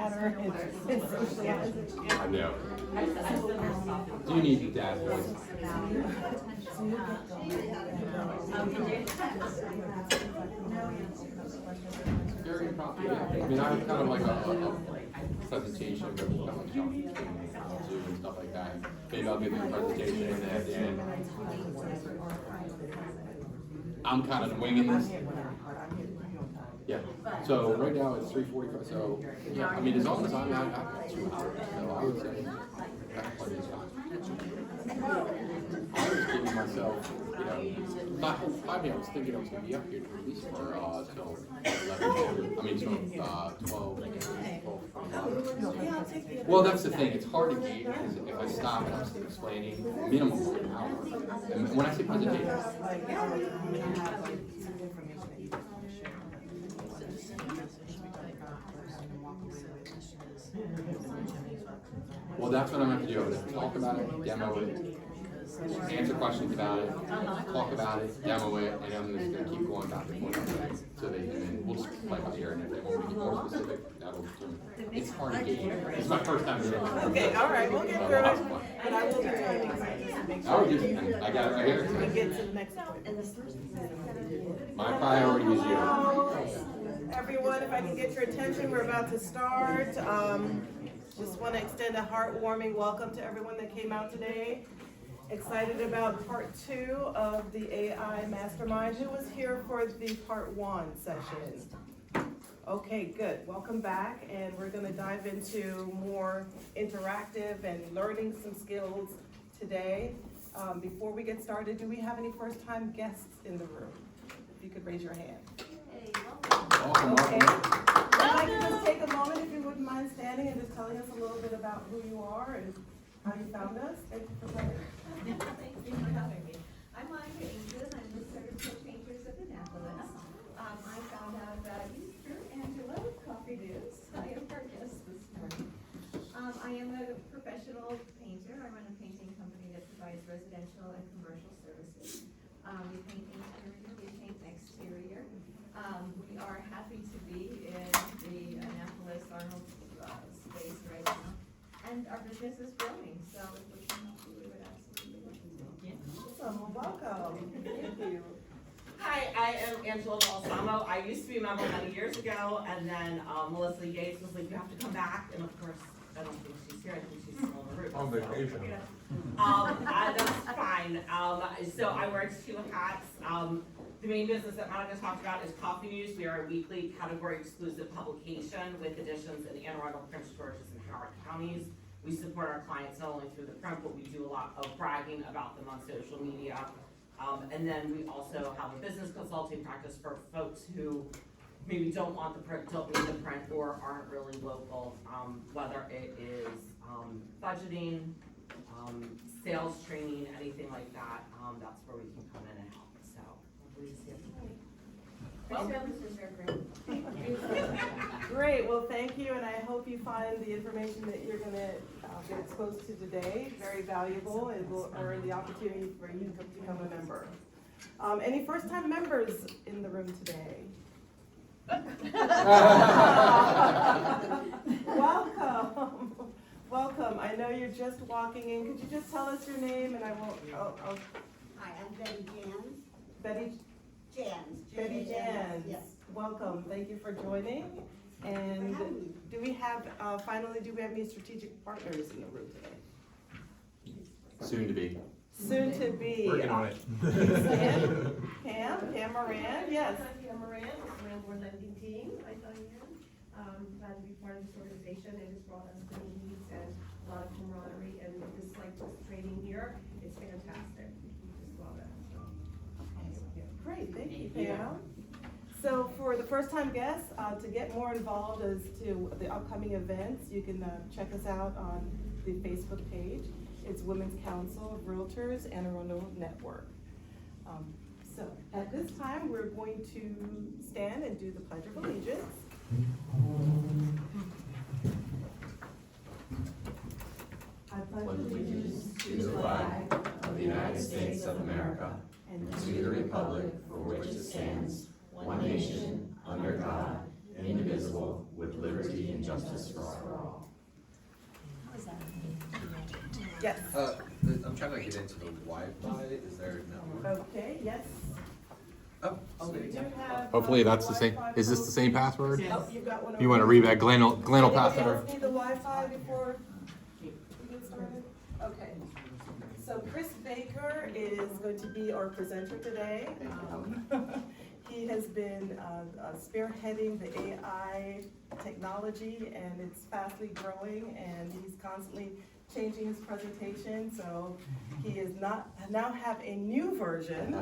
chatter and socializing. I know. Do you need dad voice? Very probably, yeah. I mean, I have kind of like a presentation, but I'm on Zoom and stuff like that. Maybe I'll give you a presentation and at the end. I'm kind of winging this. Yeah. So right now it's 3:45. So yeah, I mean, as long as I'm out, I've got 2 hours. So I would say that's plenty of time. I was giving myself, you know, not 5 I was thinking I was going to be up here at least for till 11. I mean, till 12. Well, that's the thing. It's hard to gauge because if I stop and I'm still explaining, minimum 1 hour. And when I say presentation. Well, that's what I'm going to do. I'm going to talk about it, demo it, answer questions about it, talk about it, demo it, and I'm just going to keep going back and forth so they can, we'll just play by ear, and if they want me to get more specific, that'll do. It's hard to gauge. It's my first time doing it. Okay, all right, we'll get through it, but I will be timing to make sure. Oh, I got it right here. We get to the next point. My priority is you. Hello, everyone, if I can get your attention, we're about to start. Just want to extend a heartwarming welcome to everyone that came out today. Excited about part 2 of the AI Mastermind. Who was here for the part 1 session? Okay, good. Welcome back, and we're going to dive into more interactive and learning some skills today. Before we get started, do we have any first-time guests in the room? If you could raise your hand. Welcome, Okay. welcome. I'd like to just take a moment, if you wouldn't mind standing and just telling us a little bit about who you are and how you found us. Thank you for coming. Thank you for having me. I'm Monica Angel. I'm the Service Painters of Annapolis. I found out about you through Angela with Coffee News. I am her guest this morning. I am a professional painter. I run a painting company that provides residential and commercial services. We paint interior, we paint exterior. We are happy to be in the Annapolis Arnold space right now. And our business is growing, so if we can help you, we would absolutely love to. Awesome, well, welcome. Thank you. Hi, I am Angela Balsamo. I used to be a member many years ago, and then Melissa Yates was like, you have to come back, and of course, I don't think she's here. I think she's still on the route. On vacation. That's fine. So I wear 2 hats. The main business that Monica talked about is Coffee News. We are a weekly category-exclusive publication with editions in Anne Arundel, Prince George's, and Howard counties. We support our clients not only through the print, but we do a lot of bragging about them on social media. And then we also have a business consulting practice for folks who maybe don't want the print, don't need the print, or aren't really local, whether it is budgeting, sales training, anything like that. That's where we can come in and help. So hopefully you see it. Great, well, thank you, and I hope you find the information that you're going to get exposed to today very valuable. It will earn the opportunity for you to become a member. Any first-time members in the room today? Welcome. Welcome. I know you're just walking in. Could you just tell us your name, and I will. Hi, I'm Betty Jans. Betty. Jans. Betty Jans. Yes. Welcome. Thank you for joining. And do we have any strategic partners in the room today? Soon to be. Soon to be. Working on it. Pam Moran, yes. I'm Pam Moran, with Landlord Lending Team. I thought you glad to be part of this organization. It has brought us good leads and a lot of camaraderie, and this training here is fantastic. Just love it. Great, thank you, Pam. So for the first-time guests, to get more involved as to the upcoming events, you can check us out on the Facebook page. It's Women's Council of Realtors Anne Arundel Network. So at this time, we're going to stand and do the Pledge of Allegiance. I pledge allegiance to the flag of the United States of America and to the republic for which it stands, one nation, under God, indivisible, with liberty and justice for all. Yes. I'm trying to get into the Wi-Fi. Is there no? Okay, yes. Oh, We do have, Hopefully that's the same, Wi-Fi is this the same password? Oh, you've got one. You wanna read that, Glenn will pass that Anybody over. else need the Wi-Fi before we get started? Okay. So Chris Baker is going to be our presenter today. He has been spearheading the AI technology, and it's fastly growing, and he's constantly changing his presentation, so he is now have a new version.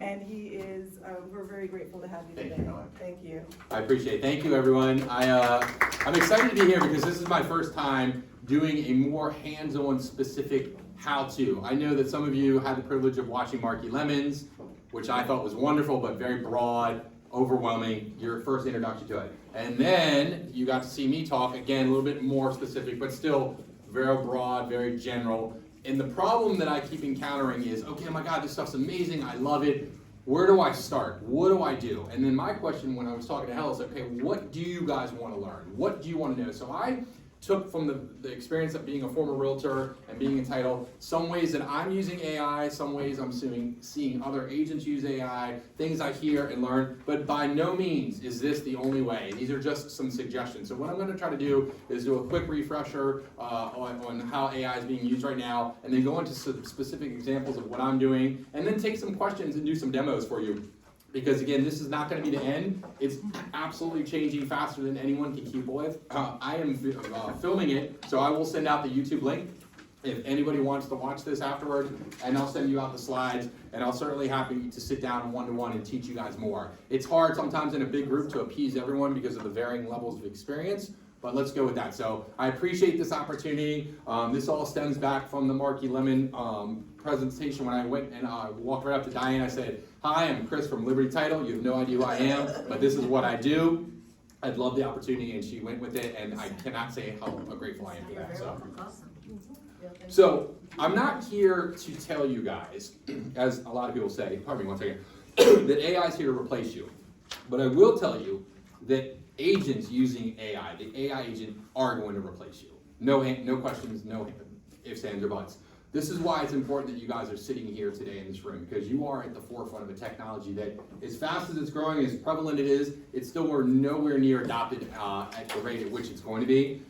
And he is, we're very grateful to have you today. Thank you. I appreciate it. Thank you, everyone. I'm excited to be here because this is my first time doing a more hands-on specific how-to. I know that some of you had the privilege of watching Marky Lemons, which I thought was wonderful, but very broad, overwhelming, your first introduction to it. And then you got to see me talk, again, a little bit more specific, but still very broad, very general. And the problem that I keep encountering is, okay, oh my God, this stuff's amazing, I love it. Where do I start? What do I do? And then my question when I was talking to Helen is, okay, what do you guys want to learn? What do you want to know? So I took from the experience of being a former realtor and being entitled, some ways that I'm using AI, some ways I'm seeing other agents use AI, things I hear and learn, but by no means is this the only way. These are just some suggestions. So what I'm gonna try to do is do a quick refresher on how AI is being used right now, and then go into some specific examples of what I'm doing, and then take some questions and do some demos for you. Because again, this is not going to be the end. It's absolutely changing faster than anyone can keep with. I am filming it, so I will send out the YouTube link if anybody wants to watch this afterward, and I'll send you out the slides, and I'll certainly happy to sit down one-to-one and teach you guys more. It's hard sometimes in a big group to appease everyone because of the varying levels of experience, but let's go with that. So I appreciate this opportunity. This all stems back from the Marky Lemon presentation when I went and walked right up to Diane. I said, hi, I'm Chris from Liberty Title. You have no idea who I am, but this is what I do. I'd love the opportunity, and she went with it, and I cannot say how grateful I am for that. So I'm not here to tell you guys, as a lot of people say, pardon me one second, that AI is here to replace you. But I will tell you that agents using AI, the AI agent, are going to replace you. No questions, no ifs, ands, or buts. This is why it's important that you guys are sitting here today in this room, because you are at the forefront of a technology that, as fast as it's growing, as prevalent it is, it's still nowhere near adopted at the rate at which it's going to be.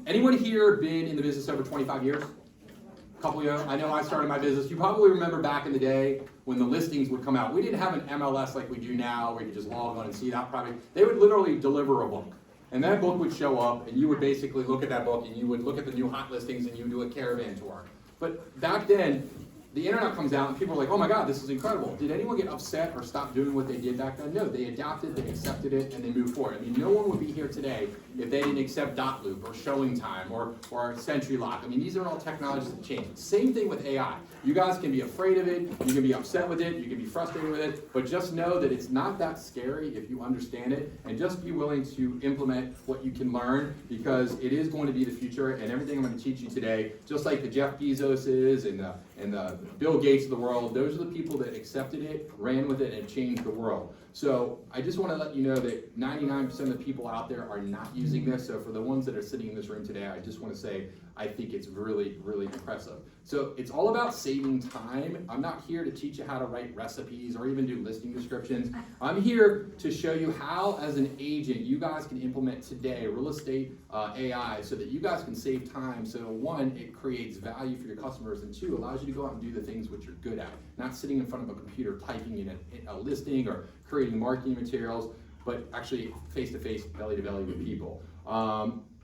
Anyone here been in the business over 25 years? A couple of you? I know I started my business. You probably remember back in the day when the listings would come out. We didn't have an MLS like we do now, where you could just log on and see that product. They would literally deliver a book. And that book would show up, and you would basically look at that book, and you would look at the new hot listings, and you would do a caravan tour. But back then, the internet comes out and people are like, oh my God, this is incredible. Did anyone get upset or stop doing what they did back then? No, they adopted, they accepted it, and they moved forward. I mean, no one would be here today if they didn't accept dot loop or showing time or Sentry Lock. I mean, these are all technologies that change. Same thing with AI. You guys can be afraid of it, you can be upset with it, you can be frustrated with it, but just know that it's not that scary if you understand it, and just be willing to implement what you can learn, because it is going to be the future, and everything I'm going to teach you today, just like the Jeff Bezoses and the Bill Gates of the world, those are the people that accepted it, ran with it, and changed the world. So I just want to let you know that 99% of the people out there are not using this. So for the ones that are sitting in this room today, I just want to say I think it's really, really impressive. So it's all about saving time. I'm not here to teach you how to write recipes or even do listing descriptions. I'm here to show you how, as an agent, you guys can implement today real estate AI so that you guys can save time. So one, it creates value for your customers, and two, allows you to go out and do the things which you're good at. Not sitting in front of a computer typing in a listing or creating marketing materials, but actually face-to-face, belly-to-belly with people.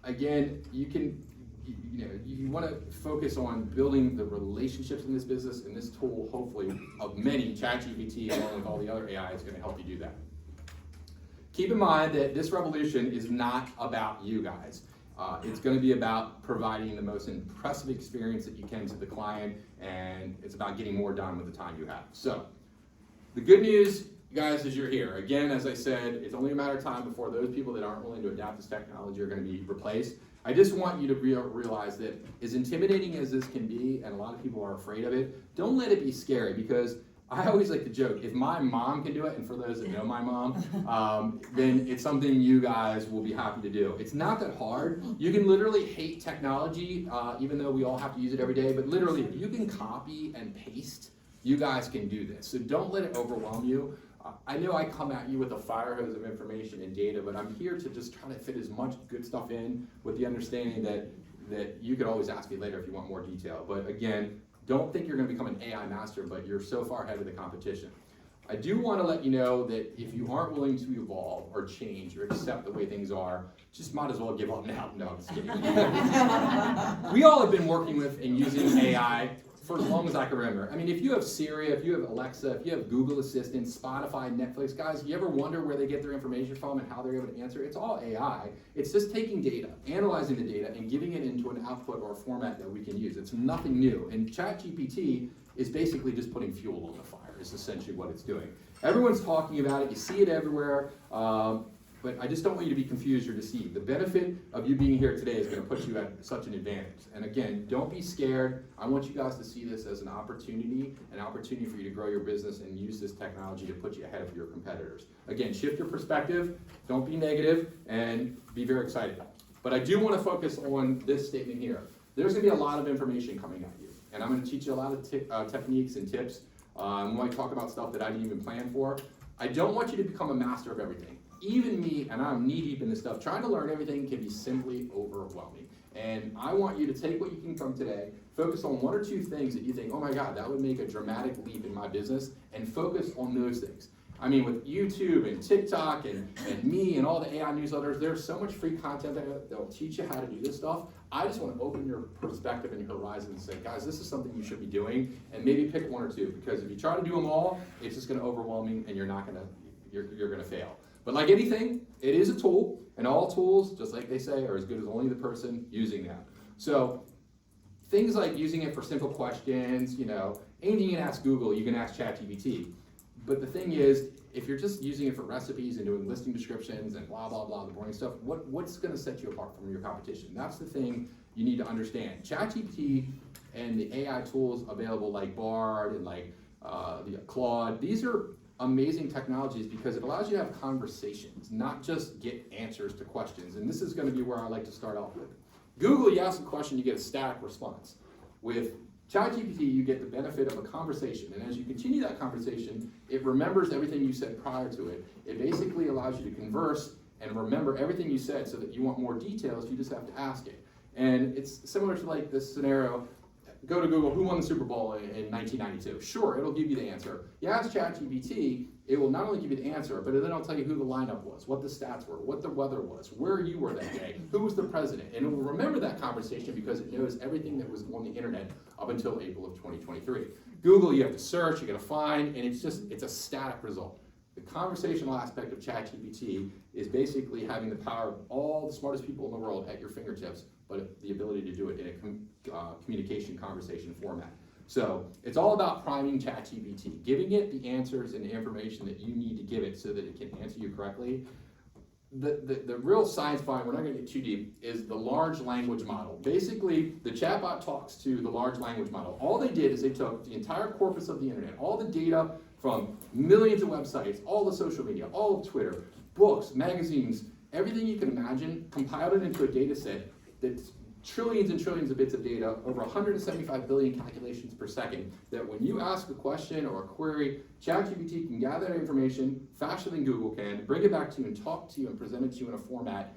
Again, you want to focus on building the relationships in this business, and this tool, hopefully, of many, ChatGPT, along with all the other AI, is going to help you do that. Keep in mind that this revolution is not about you guys. It's going to be about providing the most impressive experience that you can to the client, and it's about getting more done with the time you have. So, the good news, guys, is you're here. Again, as I said, it's only a matter of time before those people that aren't willing to adapt this technology are going to be replaced. I just want you to realize that as intimidating as this can be, and a lot of people are afraid of it, don't let it be scary, because I always like to joke, if my mom can do it, and for those that know my mom, then it's something you guys will be happy to do. It's not that hard. You can literally hate technology, even though we all have to use it every day, but literally if you can copy and paste, you guys can do this. So don't let it overwhelm you. I know I come at you with a fire hose of information and data, but I'm here to just try to fit as much good stuff in with the understanding that you could always ask me later if you want more detail. But again, don't think you're going to become an AI master, but you're so far ahead of the competition. I do want to let you know that if you aren't willing to evolve or change or accept the way things are, just might as well give up now. No, I'm just kidding. We all have been working with and using AI for as long as I can remember. I mean, if you have Siri, if you have Alexa, if you have Google Assistant, Spotify, Netflix, guys, you ever wonder where they get their information from and how they're able to answer? It's all AI. It's just taking data, analyzing the data, and giving it into an output or a format that we can use. It's nothing new. And ChatGPT is basically just putting fuel on the fire, is essentially what it's doing. Everyone's talking about it. You see it everywhere. But I just don't want you to be confused or deceived. The benefit of you being here today is going to put you at such an advantage. And again, don't be scared. I want you guys to see this as an opportunity for you to grow your business and use this technology to put you ahead of your competitors. Again, shift your perspective, don't be negative, and be very excited. But I do want to focus on this statement here. There's going to be a lot of information coming at you. And I'm going to teach you a lot of techniques and tips. We might talk about stuff that I didn't even plan for. I don't want you to become a master of everything. Even me, and I'm knee deep in this stuff, trying to learn everything can be simply overwhelming. And I want you to take what you can from today, focus on one or two things that you think, oh my God, that would make a dramatic leap in my business, and focus on those things. I mean, with YouTube and TikTok and me and all the AI newsletters, there's so much free content that'll teach you how to do this stuff. I just want to open your perspective and your horizon and say, guys, this is something you should be doing, and maybe pick one or two, because if you try to do them all, it's just going to overwhelm you, and you're going to fail. But like anything, it is a tool, and all tools, just like they say, are as good as only the person using them. So things like using it for simple questions, anything you can ask Google, you can ask ChatGPT. But the thing is, if you're just using it for recipes and doing listing descriptions and blah, blah, blah, the boring stuff, what's going to set you apart from your competition? That's the thing you need to understand. ChatGPT and the AI tools available like Bard and like the Claude, these are amazing technologies because it allows you to have conversations, not just get answers to questions. And this is going to be where I like to start off with. Google, you ask a question, you get a static response. With ChatGPT, you get the benefit of a conversation. And as you continue that conversation, it remembers everything you said prior to it. It basically allows you to converse and remember everything you said so that you want more details, you just have to ask it. And it's similar to like this scenario. Go to Google, who won the Super Bowl in 1992? Sure, it'll give you the answer. You ask ChatGPT, it will not only give you the answer, but then it'll tell you who the lineup was, what the stats were, what the weather was, where you were that day, who was the president. And it will remember that conversation because it knows everything that was on the internet up until April of 2023. Google, you have to search, you gotta find, and it's a static result. The conversational aspect of ChatGPT is basically having the power of all the smartest people in the world at your fingertips, but the ability to do it in a communication conversation format. So it's all about priming ChatGPT, giving it the answers and the information that you need to give it so that it can answer you correctly. The real science behind, we're not going to get too deep, is the large language model. Basically, the chatbot talks to the large language model. All they did is they took the entire corpus of the internet, all the data from millions of websites, all the social media, all of Twitter, books, magazines, everything you can imagine, compiled it into a data set that's trillions and trillions of bits of data, over 175 billion calculations per second, that when you ask a question or a query, ChatGPT can gather that information faster than Google can, bring it back to you and talk to you and present it to you in a format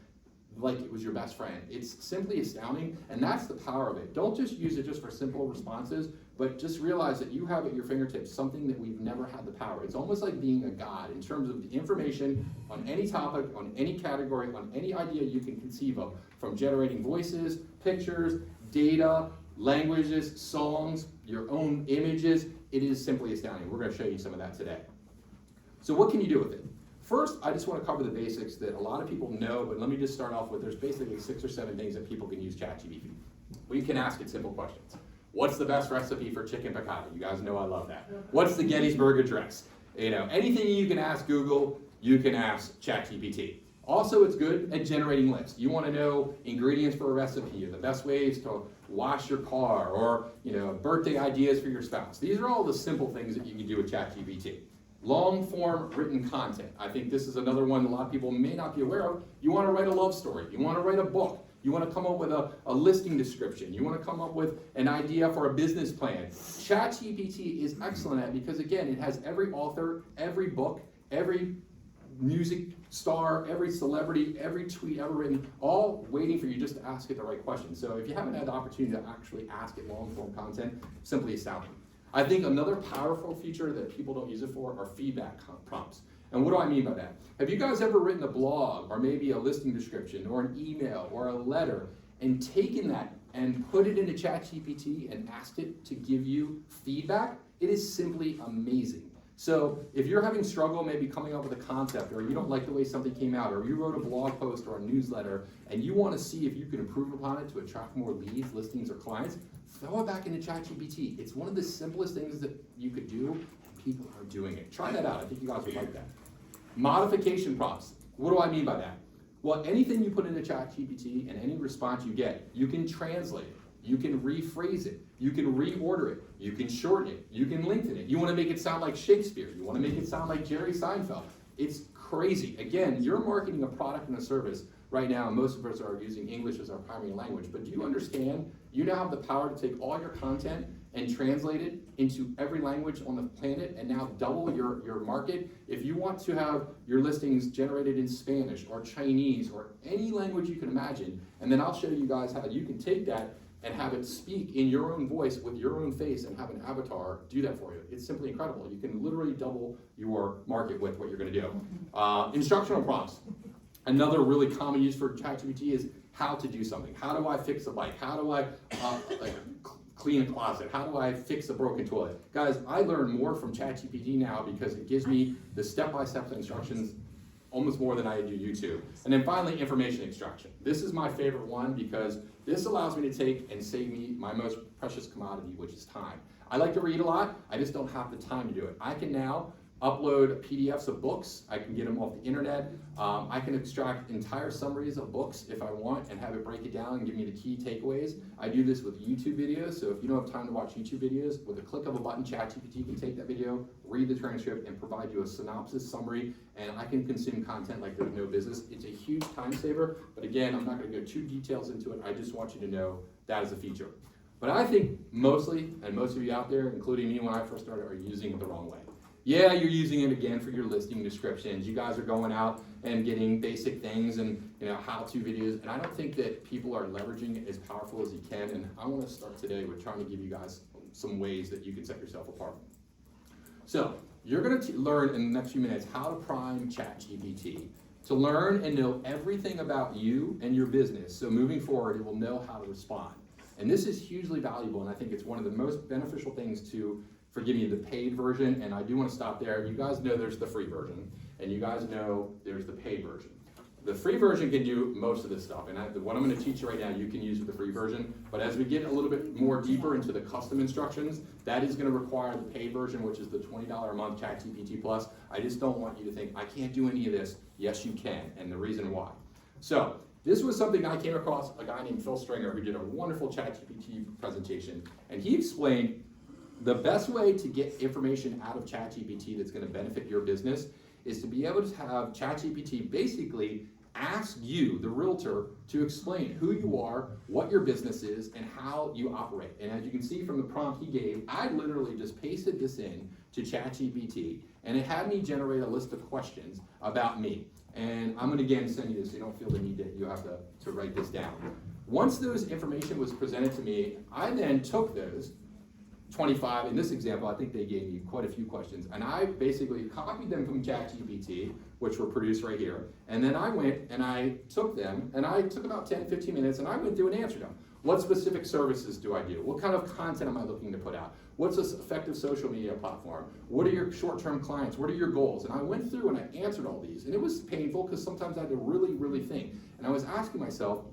like it was your best friend. It's simply astounding, and that's the power of it. Don't just use it just for simple responses, but just realize that you have at your fingertips something that we've never had the power. It's almost like being a god in terms of the information on any topic, on any category, on any idea you can conceive of, from generating voices, pictures, data, languages, songs, your own images. It is simply astounding. We're going to show you some of that today. So what can you do with it? First, I just want to cover the basics that a lot of people know, but let me just start off with, there's basically 6 or 7 things that people can use ChatGPT. We can ask it simple questions. What's the best recipe for chicken piccata? You guys know I love that. What's the Gettysburg Address? Anything you can ask Google, you can ask ChatGPT. Also, it's good at generating lists. You want to know ingredients for a recipe, or the best ways to wash your car, or birthday ideas for your spouse. These are all the simple things that you can do with ChatGPT. Long form written content. I think this is another one a lot of people may not be aware of. You want to write a love story. You want to write a book. You want to come up with a listing description. You want to come up with an idea for a business plan. ChatGPT is excellent at it because, again, it has every author, every book, every music star, every celebrity, every tweet ever written, all waiting for you just to ask it the right question. So if you haven't had the opportunity to actually ask it long form content, simply astounding. I think another powerful feature that people don't use it for are feedback prompts. And what do I mean by that? Have you guys ever written a blog, or maybe a listing description, or an email, or a letter, and taken that and put it into ChatGPT and asked it to give you feedback? It is simply amazing. So if you're having struggle maybe coming up with a concept, or you don't like the way something came out, or you wrote a blog post or a newsletter, and you want to see if you can improve upon it to attract more leads, listings, or clients, throw it back into ChatGPT. It's one of the simplest things that you could do, and people are doing it. Try that out. I think you guys would like that. Modification prompts. What do I mean by that? Well, anything you put into ChatGPT and any response you get, you can translate it. You can rephrase it. You can reorder it. You can shorten it. You can lengthen it. You want to make it sound like Shakespeare. You want to make it sound like Jerry Seinfeld. It's crazy. Again, you're marketing a product and a service right now, and most of us are using English as our primary language. But do you understand? You now have the power to take all your content and translate it into every language on the planet, and now double your market. If you want to have your listings generated in Spanish or Chinese or any language you can imagine, and then I'll show you guys how you can take that and have it speak in your own voice with your own face and have an avatar do that for you. It's simply incredible. You can literally double your market with what you're gonna do. Instructional prompts. Another really common use for ChatGPT is how to do something. How do I fix a bike? How do I clean a closet? How do I fix a broken toilet? Guys, I learn more from ChatGPT now because it gives me the step-by-step instructions almost more than I do YouTube. And then finally, information extraction. This is my favorite one because this allows me to take and save me my most precious commodity, which is time. I like to read a lot, I just don't have the time to do it. I can now upload PDFs of books, I can get them off the internet, I can extract entire summaries of books if I want and have it break it down and give me the key takeaways. I do this with YouTube videos, so if you don't have time to watch YouTube videos, with a click of a button, ChatGPT can take that video, read the transcript, and provide you a synopsis summary, and I can consume content like there's no business. It's a huge time saver, but again, I'm not gonna go too details into it, I just want you to know that is a feature. But I think mostly, and most of you out there, including me when I first started, are using it the wrong way. Yeah, you're using it again for your listing descriptions. You guys are going out and getting basic things and how-to videos, and I don't think that people are leveraging it as powerful as you can, and I want to start today with trying to give you guys some ways that you can set yourself apart. So, you're going to learn in the next few minutes how to prime ChatGPT to learn and know everything about you and your business, so moving forward it will know how to respond. And this is hugely valuable, and I think it's one of the most beneficial things to forgive me, the paid version, and I do want to stop there. You guys know there's the free version, and you guys know there's the paid version. The free version can do most of this stuff, and what I'm going to teach you right now, you can use with the free version, but as we get a little bit more deeper into the custom instructions, that is going to require the paid version, which is the $20 a month ChatGPT Plus. I just don't want you to think, I can't do any of this. Yes, you can, and the reason why. So, this was something I came across a guy named Phil Stringer who did a wonderful ChatGPT presentation, and he explained the best way to get information out of ChatGPT that's going to benefit your business is to be able to have ChatGPT basically ask you, the realtor, to explain who you are, what your business is, and how you operate. And as you can see from the prompt he gave, I literally just pasted this in to ChatGPT, and it had me generate a list of questions about me. And I'm going to again send you this so you don't feel the need that you have to write this down. Once those information was presented to me, I then took those 25, in this example, I think they gave me quite a few questions, and I basically copied them from ChatGPT, which were produced right here, and then I went and I took them, and I took about 10, 15 minutes, and I went through and answered them. What specific services do I do? What kind of content am I looking to put out? What's an effective social media platform? What are your short-term clients? What are your goals? And I went through and I answered all these, and it was painful because sometimes I had to really, really think, and I was asking myself,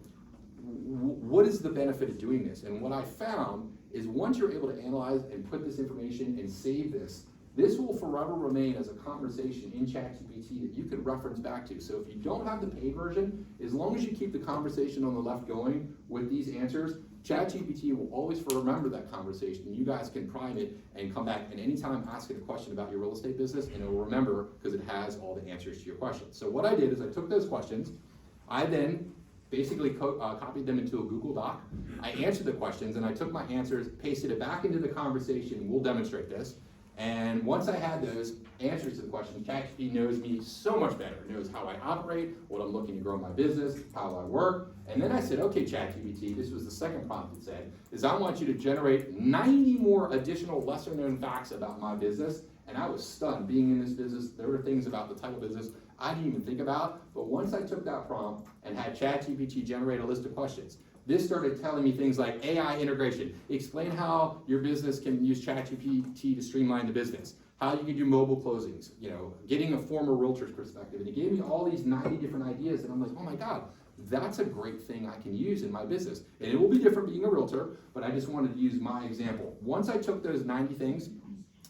what is the benefit of doing this? And what I found is once you're able to analyze and put this information and save this This will forever remain as a conversation in ChatGPT that you can reference back to. So if you don't have the paid version, as long as you keep the conversation on the left going with these answers, ChatGPT will always remember that conversation. You guys can prime it and come back and anytime ask it a question about your real estate business, and it will remember because it has all the answers to your questions. So what I did is I took those questions, I then basically copied them into a Google Doc. I answered the questions and I took my answers, pasted it back into the conversation. We'll demonstrate this. And once I had those answers to the questions, ChatGPT knows me so much better. It knows how I operate, what I'm looking to grow my business, how I work. And then I said, okay, ChatGPT, this was the second prompt it said, is I want you to generate 90 more additional lesser known facts about my business. And I was stunned being in this business. There were things about the title business I didn't even think about. But once I took that prompt and had ChatGPT generate a list of questions, this started telling me things like AI integration. Explain how your business can use ChatGPT to streamline the business. How you can do mobile closings, getting a former realtor's perspective. And it gave me all these 90 different ideas. And I'm like, oh my God, that's a great thing I can use in my business. And it will be different being a realtor, but I just wanted to use my example. Once I took those 90 things,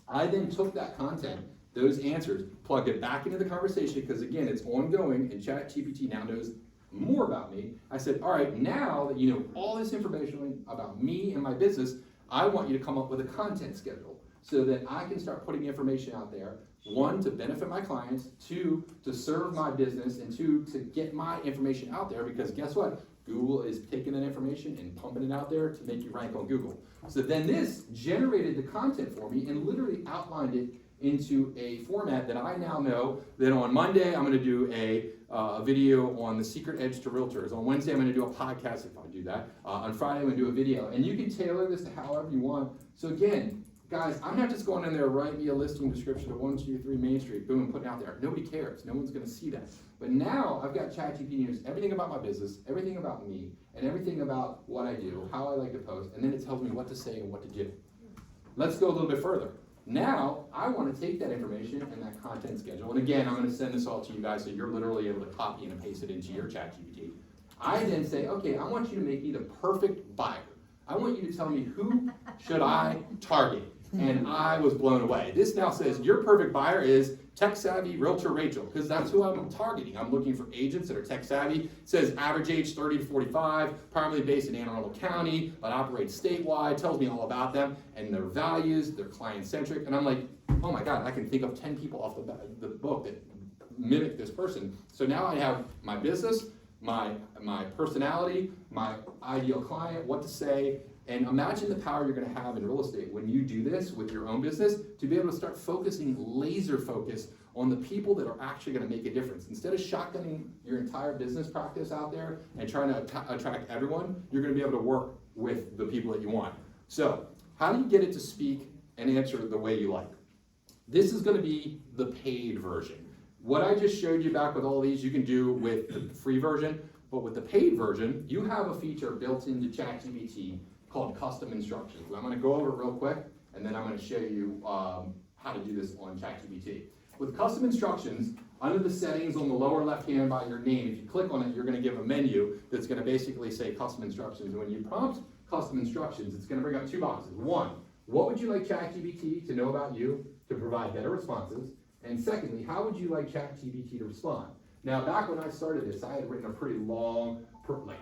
I then took that content, those answers, plugged it back into the conversation, because again, it's ongoing, and ChatGPT now knows more about me. I said, all right, now that you know all this information about me and my business, I want you to come up with a content schedule so that I can start putting information out there, one, to benefit my clients, two, to serve my business, and two, to get my information out there, because guess what? Google is taking that information and pumping it out there to make you rank on Google. So then this generated the content for me and literally outlined it into a format that I now know that on Monday I'm going to do a video on the secret edge to realtors. On Wednesday I'm going to do a podcast if I do that. On Friday I'm going to do a video. And you can tailor this to however you want. So again, guys, I'm not just going in there, write me a listing description of 123 Main Street, boom, and putting it out there. Nobody cares. No one's going to see that. But now I've got ChatGPT knows everything about my business, everything about me, and everything about what I do, how I like to post, and then it tells me what to say and what to do. Let's go a little bit further. Now, I want to take that information and that content schedule, and again, I'm going to send this all to you guys so you're literally able to copy and paste it into your ChatGPT. I then say, okay, I want you to make me the perfect buyer. I want you to tell me who should I target. And I was blown away. This now says your perfect buyer is tech-savvy realtor Rachel, because that's who I'm targeting. I'm looking for agents that are tech-savvy. It says average age 30 to 45, primarily based in Anne Arundel County, but operates statewide, tells me all about them and their values, they're client-centric. And I'm like, oh my God, I can think of 10 people off the book that mimic this person. So now I have my business, my personality, my ideal client, what to say. And imagine the power you're going to have in real estate when you do this with your own business to be able to start focusing, laser focus on the people that are actually going to make a difference. Instead of shotgunning your entire business practice out there and trying to attract everyone, you're going to be able to work with the people that you want. So how do you get it to speak and answer the way you like? This is going to be the paid version. What I just showed you back with all these, you can do with the free version, but with the paid version, you have a feature built into ChatGPT called custom instructions. I'm going to go over it real quick, and then I'm going to show you how to do this on ChatGPT. With custom instructions, under the settings on the lower left hand by your name, if you click on it, you're going to give a menu that's going to basically say custom instructions. And when you prompt custom instructions, it's going to bring up two boxes. One, what would you like ChatGPT to know about you to provide better responses? And secondly, how would you like ChatGPT to respond? Now, back when I started this, I had written a pretty long,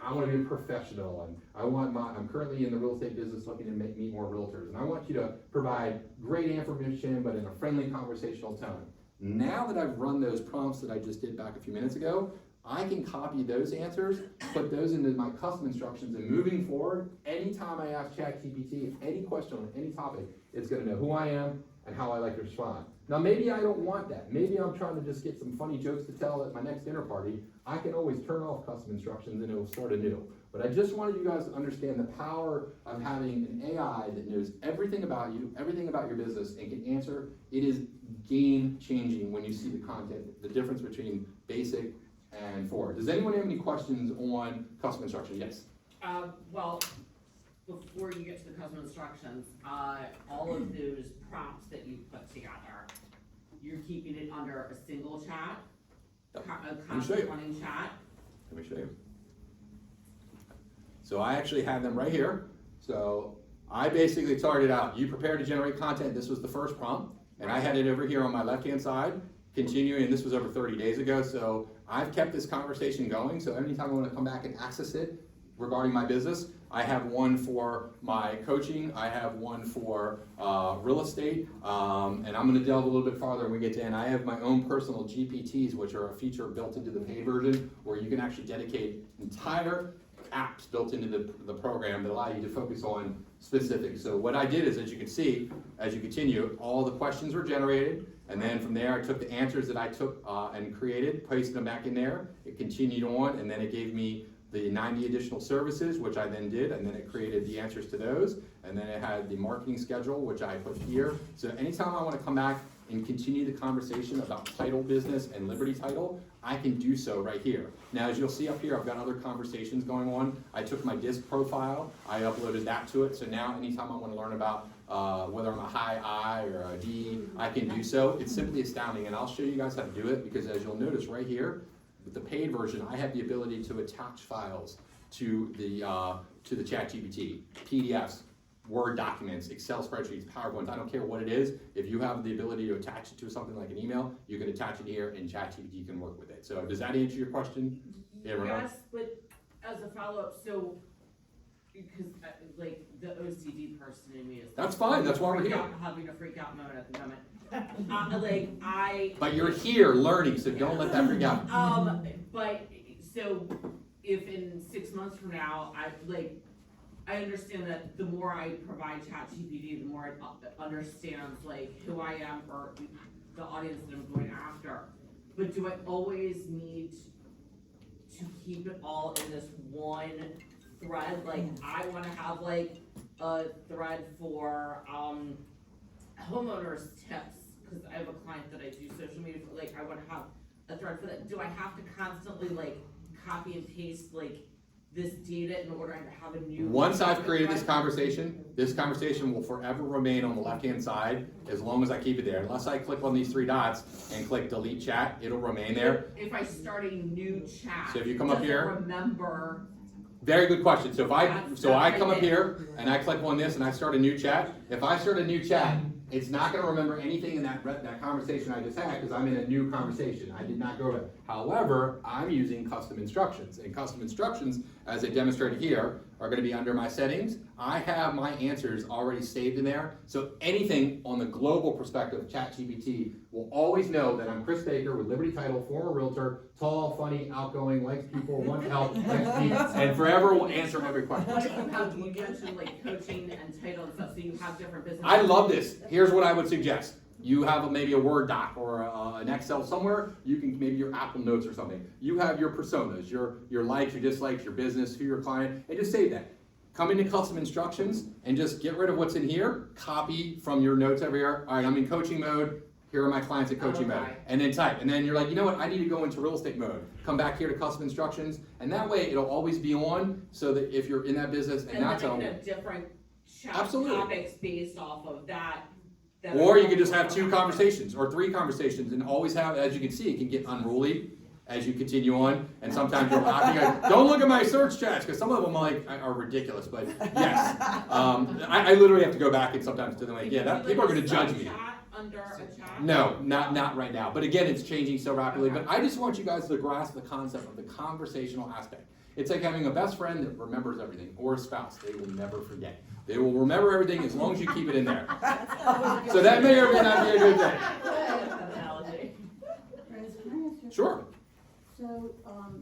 I want to be a professional, and I'm currently in the real estate business looking to meet more realtors, and I want you to provide great information, but in a friendly conversational tone. Now that I've run those prompts that I just did back a few minutes ago, I can copy those answers, put those into my custom instructions, and moving forward, anytime I ask ChatGPT any question on any topic, it's going to know who I am and how I like to respond. Now, maybe I don't want that. Maybe I'm trying to just get some funny jokes to tell at my next dinner party. I can always turn off custom instructions and it will start anew. But I just wanted you guys to understand the power of having an AI that knows everything about you, everything about your business, and can answer. It is game changing when you see the content, the difference between basic and forward. Does anyone have any questions on custom instructions? Yes. Well, before you get to the custom instructions, all of those prompts that you put together, you're keeping it under a single chat, a constant running chat. Let me show you. So I actually have them right here. So I basically started out, you prepared to generate content. This was the first prompt. And I had it over here on my left-hand side, continuing, and this was over 30 days ago, so I've kept this conversation going, so anytime I wanna come back and access it regarding my business, I have one for my coaching, I have one for real estate, and I'm gonna delve a little bit farther when we get to end. I have my own personal GPTs, which are a feature built into the paid version, where you can actually dedicate entire apps built into the program that allow you to focus on specifics. So what I did is, as you can see, as you continue, all the questions were generated, and then from there I took the answers that I took and created, pasted them back in there, it continued on, and then it gave me the 90 additional services, which I then did, and then it created the answers to those, and then it had the marketing schedule, which I put here. So anytime I wanna come back and continue the conversation about title business and Liberty Title, I can do so right here. Now, as you'll see up here, I've got other conversations going on. I took my disc profile, I uploaded that to it, so now anytime I wanna learn about whether I'm a high I or a D, I can do so. It's simply astounding, and I'll show you guys how to do it, because as you'll notice right here, with the paid version, I have the ability to attach files to the ChatGPT, PDFs, Word documents, Excel spreadsheets, PowerPoints, I don't care what it is. If you have the ability to attach it to something like an email, you can attach it here and ChatGPT can work with it. So does that answer your question? Yeah, Renard? Yes, but as a follow-up, so, because like the OCD person in me is. That's fine, that's why we're here. Having a freak out moment at the moment. But you're here learning, so don't let that freak out. But, so, if in 6 months from now, I understand that the more I provide ChatGPT, the more it understands like who I am or the audience that I'm going after. But do I always need to keep it all in this one thread? Like, I wanna have like a thread for, homeowners tips, cause I have a client that I do social media for, like, I wanna have a thread for that. Do I have to constantly like copy and paste like this data in order to have a new? Once I've created this conversation will forever remain on the left-hand side as long as I keep it there. Unless I click on these 3 dots and click delete chat, it'll remain there. If I start a new chat, So if you come up here, remember. very good question. So if I come up here and I click on this and I start a new chat, if I start a new chat, it's not gonna remember anything in that conversation I just had, because I'm in a new conversation. I did not go to. However, I'm using custom instructions, and custom instructions, as I demonstrated here, are gonna be under my settings. I have my answers already saved in there, so anything on the global perspective of ChatGPT will always know that I'm Chris Baker with Liberty Title, former realtor, tall, funny, outgoing, likes people, wants help, and forever will answer every question. What if you have, you mentioned like coaching and title and stuff, so you have different businesses? I love this. Here's what I would suggest. You have maybe a Word doc or an Excel somewhere. You can maybe your Apple Notes or something. You have your personas, your likes, your dislikes, your business, who your client, and just save that. Come into custom instructions and just get rid of what's in here. Copy from your notes over here. All right, I'm in coaching mode. Here are my clients in coaching mode. And then type. And then you're like, you know what? I need to go into real estate mode. Come back here to custom instructions. And that way it'll always be on, so that if you're in that business and not then I so. can have different Absolutely. topics based off of that. Or you could just have 2 conversations or 3 conversations and always have, as you can see, it can get unruly as you continue on. And sometimes you're laughing. Don't look at my search chats, because some of them are ridiculous. But yes, I literally have to go back and sometimes to them like, yeah, people are going to judge me. Under a chat? No, not right now. But again, it's changing so rapidly. But I just want you guys to grasp the concept of the conversational aspect. It's like having a best friend that remembers everything, or a spouse. They will never forget. They will remember everything as long as you keep it in there. So that may or may not be a good thing. Analogy. Rose, can I ask you? Sure. So,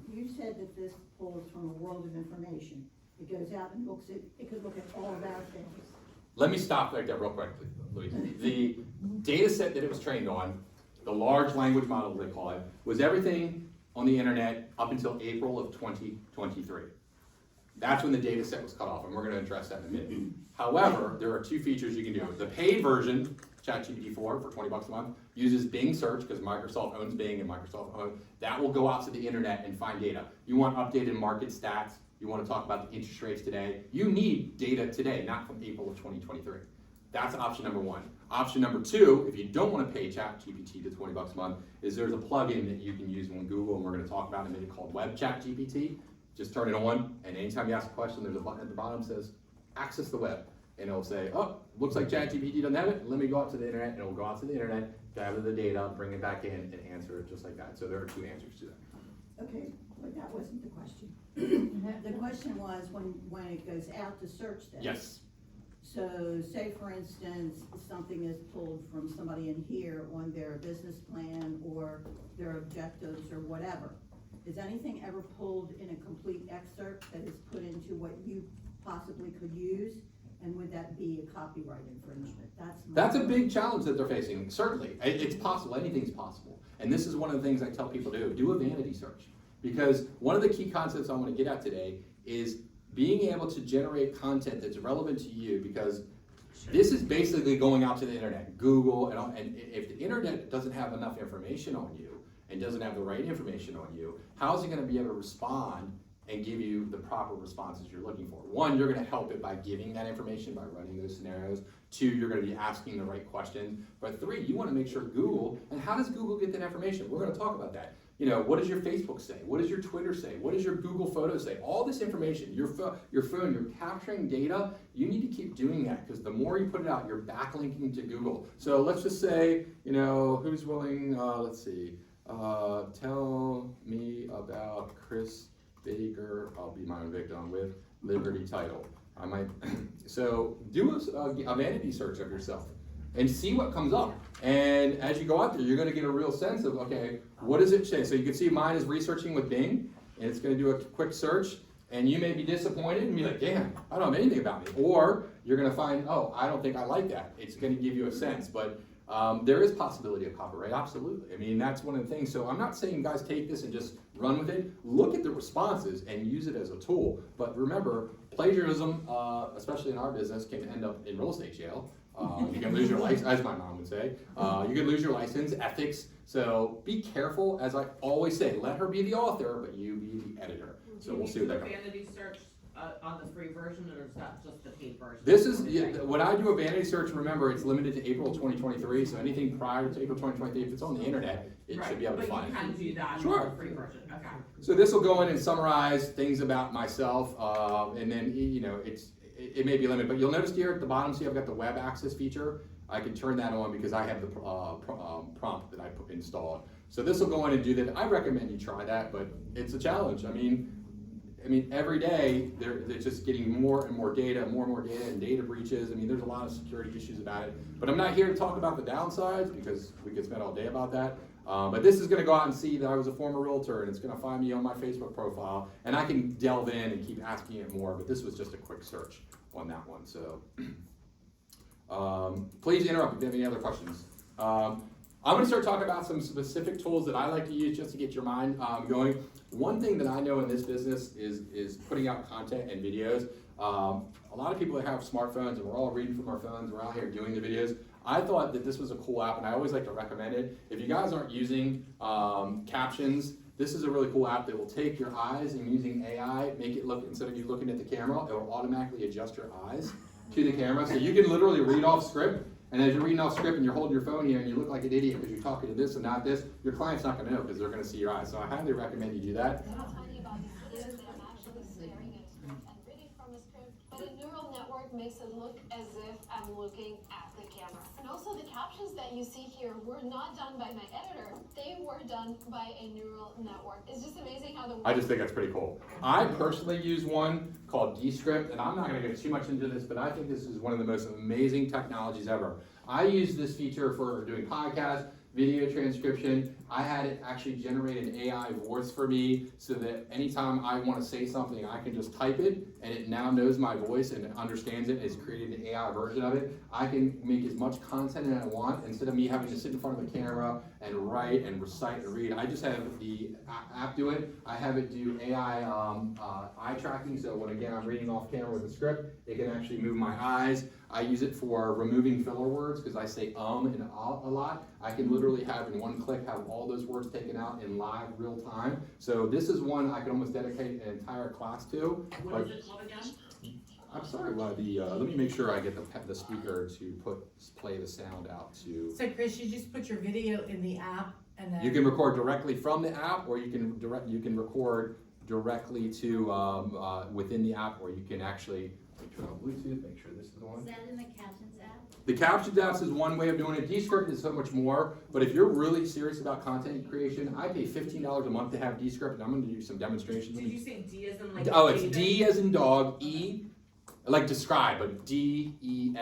you said that this pulls from a world of information. It goes out and looks at, it could look at all of our things. Let me stop right there real quick, Louise. The data set that it was trained on, the large language model they call it, was everything on the internet up until April of 2023. That's when the data set was cut off, and we're going to address that in a minute. However, there are 2 features you can do. The paid version, ChatGPT 4 for $20 a month, uses Bing search, because Microsoft owns Bing and Microsoft owns, that will go out to the internet and find data. You want updated market stats, you want to talk about the interest rates today, you need data today, not from April of 2023. That's option number 1. Option number 2, if you don't want to pay ChatGPT to $20 a month, is there's a plugin that you can use on Google, and we're going to talk about in a minute, called Web ChatGPT. Just turn it on, and anytime you ask a question, there's a button at the bottom that says, access the web. and it'll say, oh, looks like ChatGPT doesn't have it, let me go out to the internet, and it'll go out to the internet, gather the data, bring it back in, and answer it just like that. So there are 2 answers to that. Okay, but that wasn't the question. The question was when it goes out to search this. Yes. So say for instance, something is pulled from somebody in here on their business plan or their objectives or whatever. Is anything ever pulled in a complete excerpt that is put into what you possibly could use? And would that be a copyright infringement? That's a big challenge that they're facing, certainly. It's possible, anything's possible. And this is one of the things I tell people to do a vanity search. Because one of the key concepts I want to get at today is being able to generate content that's relevant to you, because this is basically going out to the internet, Google, and if the internet doesn't have enough information on you and doesn't have the right information on you, how is it going to be able to respond and give you the proper responses you're looking for? 1, you're going to help it by giving that information, by running those scenarios. 2, you're going to be asking the right questions. But 3, you want to make sure Google, and how does Google get that information? We're going to talk about that. You know, what does your Facebook say? What does your Twitter say? What does your Google Photos say? All this information, your phone, you're capturing data. You need to keep doing that, because the more you put it out, you're backlinking to Google. So let's just say, you know, who's willing, let's see, tell me about Chris Baker, I'll be my own victim, with Liberty Title. I might, so do a vanity search of yourself and see what comes up. And as you go out there, you're gonna get a real sense of, okay, what does it say? So you can see mine is researching with Bing, and it's gonna do a quick search, and you may be disappointed and be like, damn, I don't know anything about me. Or you're gonna find, oh, I don't think I like that. It's gonna give you a sense, but there is possibility of copyright, absolutely. I mean, that's one of the things. So I'm not saying guys take this and just run with it. Look at the responses and use it as a tool. But remember, plagiarism, especially in our business, can end up in real estate jail. You can lose your license, as my mom would say. You can lose your license, ethics. So be careful, as I always say, let her be the author, but you be the editor. So we'll see what that comes. Vanity search on the free version, or is that just the paid version? This is, when I do a vanity search, remember, it's limited to April 2023, so anything prior to April 2023, if it's on the internet, it should be able to find it. But you can do that Sure. on the free version, okay. So this will go in and summarize things about myself, and then, you know, it may be limited, but you'll notice here at the bottom, see I've got the web access feature. I can turn that on because I have the prompt that I installed. So this will go in and do that. I recommend you try that, but it's a challenge. I mean, every day they're just getting more and more data, and data breaches. I mean, there's a lot of security issues about it. But I'm not here to talk about the downsides, because we could spend all day about that. But this is going to go out and see that I was a former realtor, and it's going to find me on my Facebook profile, and I can delve in and keep asking it more. But this was just a quick search on that one. So please interrupt if you have any other questions. I'm going to start talking about some specific tools that I like to use just to get your mind going. One thing that I know in this business is putting out content and videos. A lot of people that have smartphones, and we're all reading from our phones, we're out here doing the videos. I thought that this was a cool app, and I always like to recommend it. If you guys aren't using captions, this is a really cool app that will take your eyes and using AI, make it look, instead of you looking at the camera, it will automatically adjust your eyes to the camera. So you can literally read off script, and as you're reading off script and you're holding your phone here and you look like an idiot because you're talking to this and not this, your client's not going to know because they're going to see your eyes. So I highly recommend you do that. I'm talking about these videos that I'm actually staring at a script and reading from a script, but a neural network makes it look as if I'm looking at the camera. And also the captions that you see here were not done by my editor, they were done by a neural network. It's just amazing how the I just think that's pretty cool. I personally use one called Descript, and I'm not going to get too much into this, but I think this is one of the most amazing technologies ever. I use this feature for doing podcasts, video transcription. I had it actually generate an AI voice for me so that anytime I want to say something, I can just type it and it now knows my voice and it understands it. It's created an AI version of it. I can make as much content as I want instead of me having to sit in front of the camera and write and recite and read. I just have the app do it. I have it do AI eye tracking, so when again I'm reading off camera with a script, it can actually move my eyes. I use it for removing filler words because I say and a lot. I can literally have in one click have all those words taken out in live real time. So this is one I could almost dedicate an entire class to. What is it called again? I'm sorry, let me make sure I get the speaker to play the sound out to. So Chris, you just put your video in the app and then. You can record directly from the app, or you can record directly to within the app, or you can actually turn on Bluetooth, make sure this is the one. Is that in the captions app? The captions apps is one way of doing it. Descript is so much more, but if you're really serious about content creation, I pay $15 a month to have Descript, and I'm gonna do some demonstrations. Did you say D as in like? Oh, it's David? D as in dog, E, like describe, but D-E-S-C-R-I-P-T,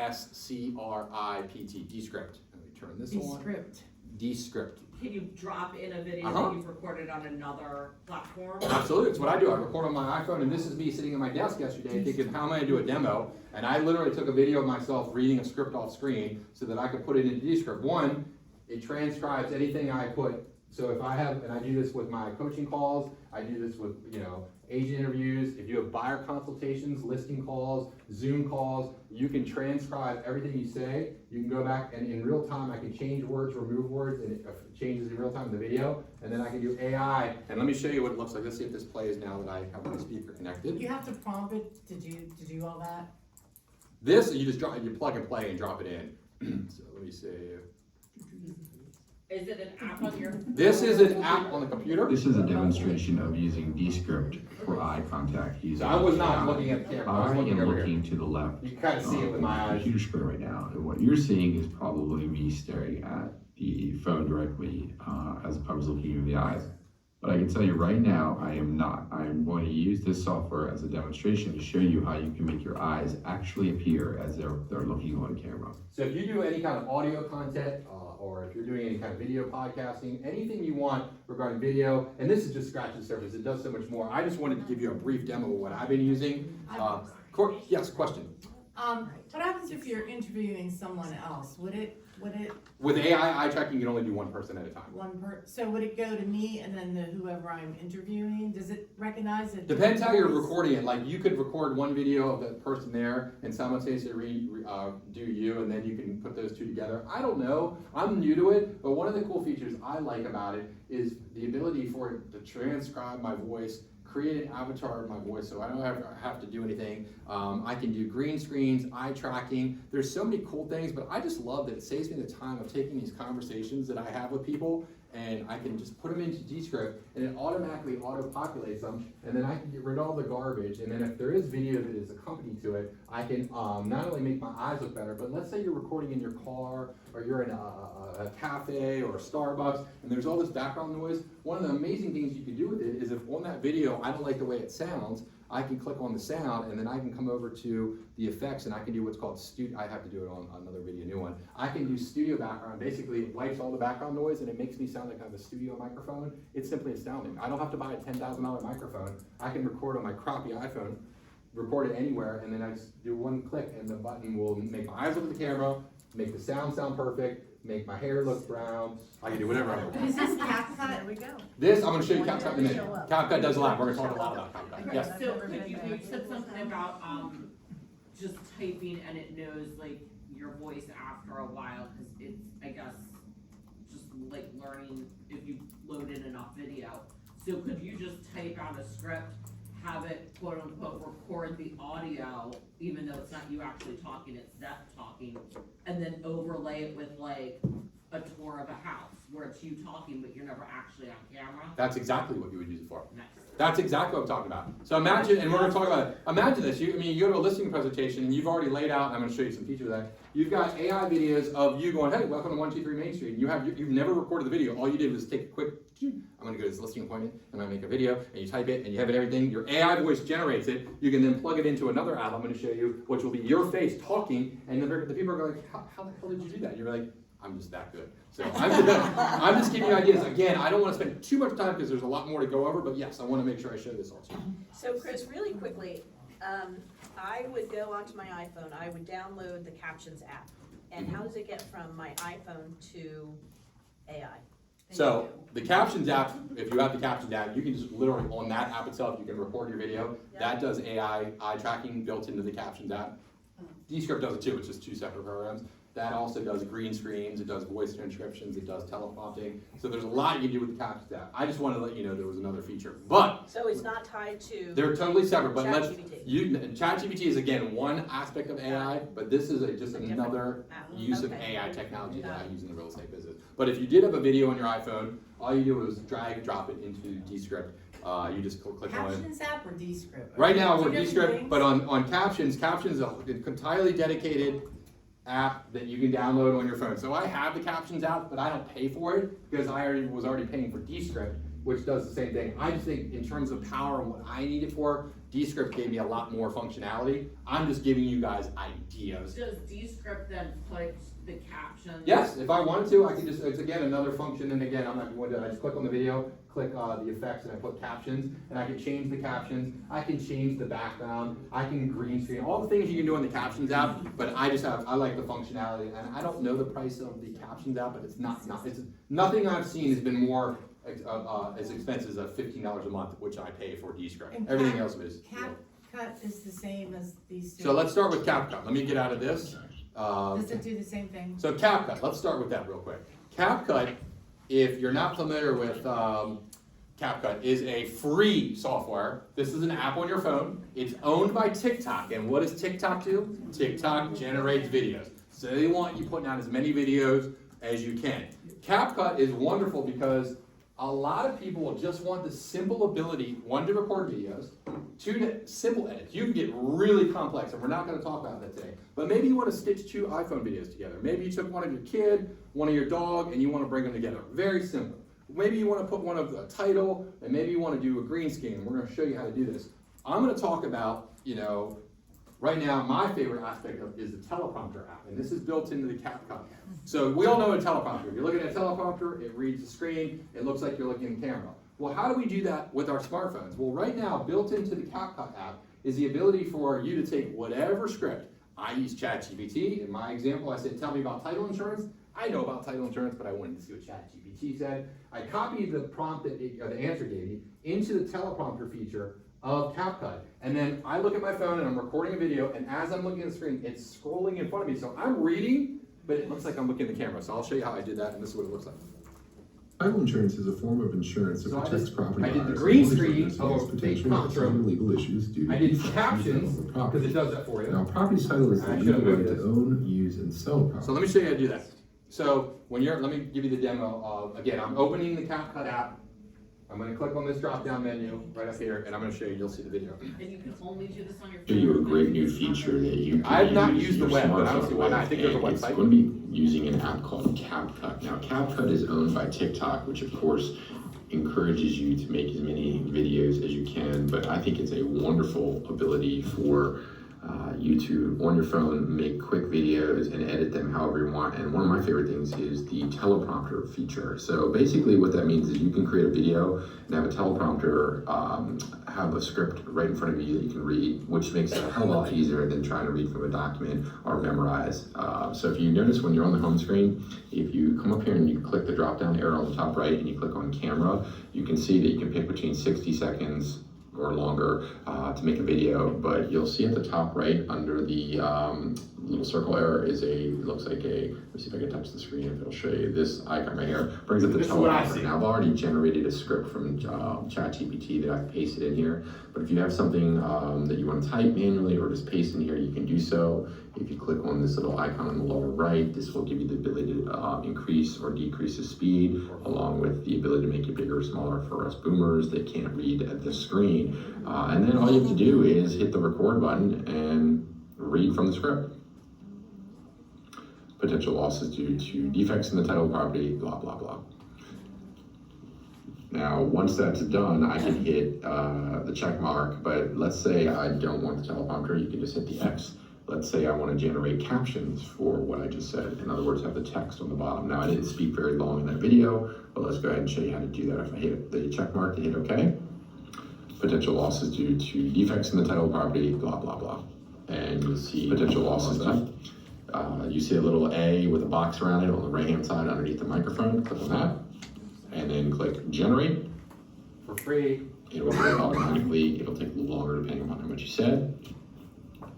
Descript. Let me turn this on. Descript. Descript. Can you drop in a video Uh-huh. that you've recorded on another platform? Absolutely, it's what I do. I record on my iPhone, and this is me sitting at my desk yesterday thinking, how am I gonna do a demo? And I literally took a video of myself reading a script off screen so that I could put it into Descript. One, it transcribes anything I put. So if I have, and I do this with my coaching calls, I do this with, agent interviews, if you have buyer consultations, listing calls, Zoom calls, you can transcribe everything you say. You can go back and in real time, I can change words, remove words, and it changes in real time in the video. And then I can do AI, and let me show you what it looks like. Let's see if this plays now that I have my speaker connected. You have to prompt it to do all that? This, you just you plug and play and drop it in. So let me see. Is it an app on your? This is an app on the computer. This is a demonstration of using Descript for eye contact. Using So I was not looking at the camera, I was I looking am over here. looking to the left. You can kind of see it with my eyes. Computer screen right now, and what you're seeing is probably me staring at the phone directly as if I was looking in the eyes. But I can tell you right now, I am not. I am going to use this software as a demonstration to show you how you can make your eyes actually appear as they're looking on camera. So if you do any kind of audio content, or if you're doing any kind of video podcasting, anything you want regarding video, and this is just scratching the surface, it does so much more. I just wanted to give you a brief demo of what I've been using. Yes, question. What happens if you're interviewing someone else? Would it, With AI eye tracking, you can only do one person at a time. so would it go to me and then to whoever I'm interviewing? Does it recognize it? Depends how you're recording it. Like you could record one video of the person there and simultaneously do you, and then you can put those two together. I don't know. I'm new to it, but one of the cool features I like about it is the ability for it to transcribe my voice, create an avatar of my voice, so I don't have to do anything. I can do green screens, eye tracking. There's so many cool things, but I just love that it saves me the time of taking these conversations that I have with people, and I can just put them into Descript, and it automatically auto-populates them, and then I can get rid of all the garbage, and then if there is video that is accompanied to it, I can not only make my eyes look better, but let's say you're recording in your car, or you're in a cafe or a Starbucks, and there's all this background noise. One of the amazing things you can do with it is if on that video I don't like the way it sounds, I can click on the sound, and then I can come over to the effects, and I can do what's called studio. I have to do it on another video, new one. I can do studio background. Basically, it wipes all the background noise, and it makes me sound like I have a studio microphone. It's simply astounding. I don't have to buy a $10,000 microphone. I can record on my crappy iPhone, record it anywhere, and then I just do one click, and the button will make my eyes look at the camera, make the sound perfect, make my hair look brown. I can do whatever I want. Is this CapCut? There we go. This, I'm gonna show you CapCut in a minute. CapCut does a lot. We're gonna talk a lot about CapCut. Yes. So could you said something about, just typing and it knows like your voice after a while, cause it's, I guess, just like learning if you load in enough video. So could you just type out a script, have it quote unquote record the audio, even though it's not you actually talking, it's that talking, and then overlay it with like a tour of a house where it's you talking, but you're never actually on camera? That's exactly what you would use it for. Nice. That's exactly what I'm talking about. So imagine, and we're gonna talk about it. Imagine this, you go to a listing presentation and you've already laid out, and I'm gonna show you some features of that. You've got AI videos of you going, hey, welcome to 123 Main Street. You've never recorded the video. All you did was take a quick, I'm gonna go to this listing appointment, and I make a video, and you type it, and you have it everything. Your AI voice generates it. You can then plug it into another app I'm gonna show you, which will be your face talking, and the people are going, how the hell did you do that? And you're like, I'm just that good. So I'm just giving you ideas. Again, I don't want to spend too much time because there's a lot more to go over, but yes, I want to make sure I show this also. So Chris, really quickly, I would go onto my iPhone, I would download the Captions app. And how does it get from my iPhone to AI? So the Captions app, if you have the Captions app, you can just literally on that app itself, you can record your video. Yep. That does AI eye tracking built into the Captions app. Descript does it too, it's just two separate programs. That also does green screens, it does voice transcriptions, it does teleprompting. So there's a lot you can do with the Captions app. I just wanted to let you know there was another feature. But So it's not tied to they're totally separate, but ChatGPT. ChatGPT is again one aspect of AI, but this is just another app. use of Okay. AI technology that Got I it. use in the real estate business. But if you did have a video on your iPhone, all you do is drag and drop it into Descript, You just click on it. Captions app or Descript? Right now, we're Two different Descript, things? but on Captions is an entirely dedicated app that you can download on your phone. So I have the Captions app, but I don't pay for it because I was already paying for Descript, which does the same thing. I just think in terms of power and what I need it for, Descript gave me a lot more functionality. I'm just giving you guys ideas. Does Descript then put the captions? Yes, if I wanted to, I can just, it's again another function, and again, I'm not going to, I just click on the video, click the effects, and I put captions, and I can change the captions, I can change the background, I can green screen, all the things you can do in the Captions app, but I like the functionality, and I don't know the price of the Captions app, but it's nothing I've seen has been more as expensive as $15 a month, which I pay for Descript. And Everything else is. CapCut is the same as these two. So let's start with CapCut. Let me get out of this. Does it do the same thing? So CapCut, let's start with that real quick. CapCut, if you're not familiar with CapCut, is a free software. This is an app on your phone. It's owned by TikTok, and what does TikTok do? TikTok generates videos. So they want you putting out as many videos as you can. CapCut is wonderful because a lot of people will just want the simple ability, one, to record videos, two, to simple edits. You can get really complex, and we're not going to talk about that today. But maybe you want to stitch two iPhone videos together. Maybe you took one of your kid, one of your dog, and you want to bring them together. Very simple. Maybe you want to put one of the title, and maybe you want to do a green screen. We're going to show you how to do this. I'm going to talk about, right now, my favorite aspect is the teleprompter app, and this is built into the CapCut. So we all know a teleprompter. If you're looking at a teleprompter, it reads the screen, it looks like you're looking in camera. Well, how do we do that with our smartphones? Well, right now, built into the CapCut app is the ability for you to take whatever script. I use ChatGPT. In my example, I said, tell me about title insurance. I know about title insurance, but I wanted to see what ChatGPT said. I copied the prompt or the answer gave me into the teleprompter feature of CapCut. And then I look at my phone and I'm recording a video, and as I'm looking at the screen, it's scrolling in front of me. So I'm reading, but it looks like I'm looking at the camera. So I'll show you how I did that, and this is what it looks like. Title insurance is a form of insurance that So protects property I did the owners green and screen against of a fake potential prompt room. legal issues due to I did defects in the captions, title of the property. because it does that for you. Now, property title is the I should legal have right moved to this. own, use, and sell property. So let me show you how to do that. So let me give you the demo of, again, I'm opening the CapCut app. I'm going to click on this drop-down menu right up here, and I'm going to show you, you'll see the video. And you can only do this on your phone? Show you a great new feature that you can I've not use used the your web, but I don't smartphone see why not. I with, think there's a and it's website. going to be using an app called CapCut. Now, CapCut is owned by TikTok, which of course encourages you to make as many videos as you can, but I think it's a wonderful ability for you to, on your phone, make quick videos and edit them however you want. And one of my favorite things is the teleprompter feature. So basically what that means is you can create a video and have a teleprompter have a script right in front of you that you can read, which makes it a hell of a lot easier than trying to read from a document or memorize. So if you notice when you're on the home screen, if you come up here and you click the drop down arrow on the top right and you click on camera, you can see that you can pick between 60 seconds or longer to make a video, but you'll see at the top right under the little circle arrow is looks like let me see if I can touch the screen if it'll show you this icon right here. Brings up the teleprompter. Now I've already generated a script from ChatGPT that I've pasted in here, but if you have something that you want to type manually or just paste in here, you can do so. If you click on this little icon on the lower right, this will give you the ability to increase or decrease the speed, along with the ability to make it bigger or smaller for us boomers that can't read at the screen. And then all you have to do is hit the record button and read from the script. Potential losses due to defects in the title of property, blah, blah, blah. Now, once that's done, I can hit the check mark, but let's say I don't want the teleprompter, you can just hit the X. Let's say I want to generate captions for what I just said. In other words, have the text on the bottom. Now, I didn't speak very long in that video, but let's go ahead and show you how to do that. If I hit the check mark and hit OK, potential losses due to defects in the title of property, blah, blah, blah. And you'll see potential losses done. You see a little A with a box around it on the right-hand side underneath the microphone. Click on that, and then click Generate. For free. It will do it automatically. It'll take a little longer depending on how much you said.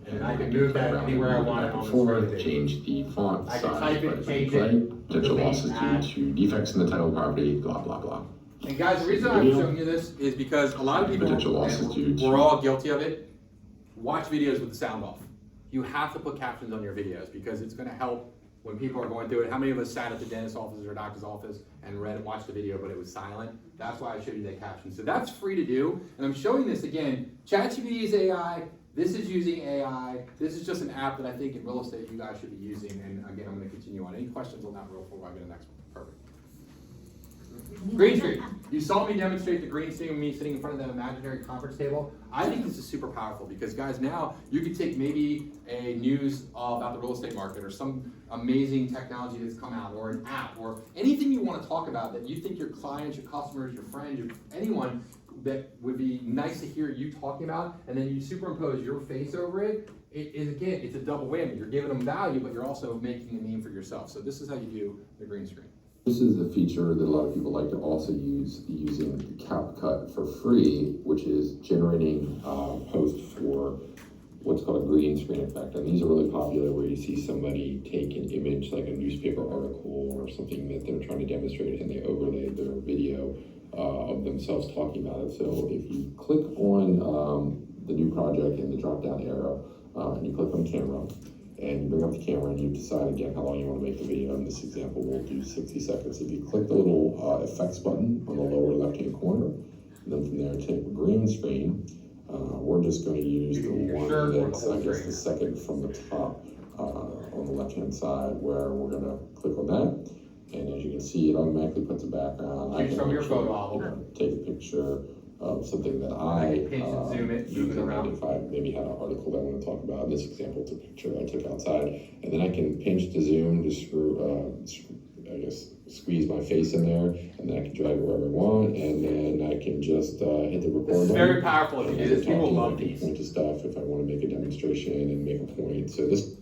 And I can move that anywhere I want it on the screen. Change the font I size. can type it, change play. it. Potential delete, losses add. due to defects in the title of property, blah, blah, blah. And guys, the reason I'm showing you this is because a lot of people, Potential losses due and to- we're all guilty of it, watch videos with the sound off. You have to put captions on your videos because it's going to help when people are going through it. How many of us sat at the dentist's office or doctor's office and watched the video, but it was silent? That's why I showed you that caption. So that's free to do. And I'm showing this again. ChatGPT is AI. This is using AI. This is just an app that I think in real estate you guys should be using. And again, I'm going to continue on. Any questions on that real before I get to the next one? Perfect. Green screen. You saw me demonstrate the green screen with me sitting in front of that imaginary conference table. I think this is super powerful because, guys, now you could take maybe a news about the real estate market or some amazing technology that's come out or an app or anything you want to talk about that you think your clients, your customers, your friends, anyone that would be nice to hear you talking about, and then you superimpose your face over it. Again, it's a double whammy. You're giving them value, but you're also making a name for yourself. So this is how you do the green screen. This is a feature that a lot of people like to also use using CapCut for free, which is generating posts for what's called a green screen effect. And these are really popular where you see somebody take an image like a newspaper article or something that they're trying to demonstrate and they overlay their video of themselves talking about it. So if you click on the new project in the drop-down arrow and you click on camera, and you bring up the camera and you decide again how long you want to make the video. In this example, we'll do 60 seconds. If you click the little effects button on the lower left-hand corner, and then from there take the green screen, we're just going to use the one that's, I guess, the second from the top on the left-hand side, where we're going to click on that. And as you can see, it automatically puts a background. Choose from your photo. Take a picture of something that I pinch and zoom it, move it around. If I maybe had an article that I want to talk about. In this example, it's a picture I took outside, and then I can pinch to zoom to squeeze my face in there, and then I can drag it wherever I want, and then I can just hit the record button. It's very powerful if you do this. People love these. Point to stuff if I want to make a demonstration and make a point. So this.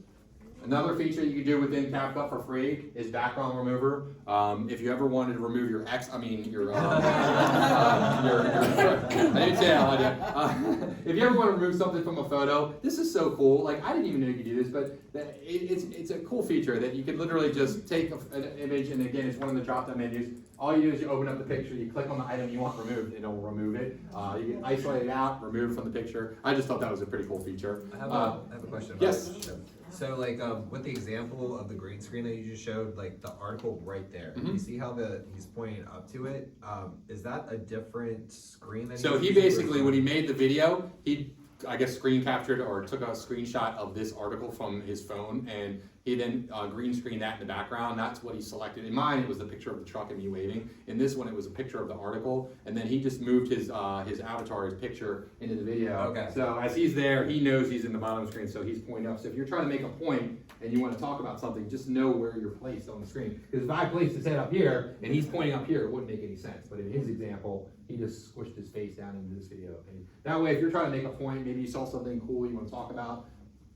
Another feature you can do within CapCut for free is background remover. If you ever wanted to remove your I didn't say that, if you ever want to remove something from a photo, this is so cool. Like, I didn't even know you could do this, but it's a cool feature that you can literally just take an image, and again, it's one of the drop-down menus. All you do is you open up the picture, you click on the item you want removed, and it'll remove it. You can isolate it out, remove it from the picture. I just thought that was a pretty cool feature. I have a question about yes. this. So like with the example of the green screen that you just showed, like the article right there, you see how he's pointing up to it? Is that a different screen that So he basically, when he made the video, he, I guess, screen captured or took a screenshot of this article from his phone, and he then green screened that in the background. That's what he selected. In mine, it was the picture of the truck and me waving. In this one, it was a picture of the article, and then he just moved his avatar, his picture, into the video. Okay. So as he's there, he knows he's in the bottom screen, so he's pointing up. So if you're trying to make a point and you want to talk about something, just know where you're placed on the screen. Because if I placed his head up here and he's pointing up here, it wouldn't make any sense. But in his example, he just squished his face down into this video. And that way, if you're trying to make a point, maybe you saw something cool you want to talk about,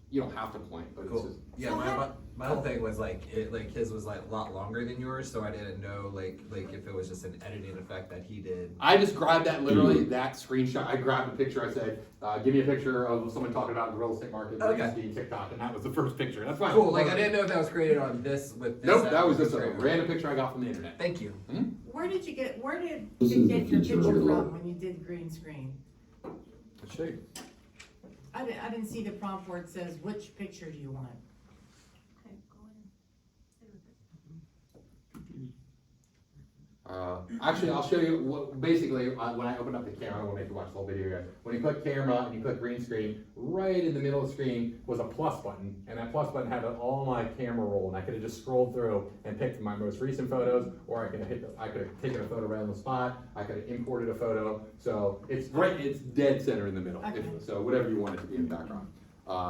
you don't have to point, but cool. it's just. Yeah, my whole thing was like his was like a lot longer than yours, so I didn't know like if it was just an editing effect that he did. I just grabbed that literally, that screenshot. I grabbed a picture. I said, "Give me a picture of someone talking about the real estate market, Okay. TikTok," and that was the first picture. That's fine. Cool. Like I didn't know if that was created on this with this. Nope, that was just a random picture I got from the internet. Thank you. Where did you get This you is get the your feature picture of the from when you did green screen? Let's show you. I didn't see the prompt where it says, which picture do you want? Actually, I'll show you what, basically, when I open up the camera, I won't make you watch the whole video here. When you click camera and you click green screen, right in the middle of the screen was a plus button, and that plus button had all my camera roll, and I could have just scrolled through and picked my most recent photos, or I could have taken a photo right on the spot, I could have imported a photo, so it's dead center in the middle. Okay. So whatever you want it to be in the background.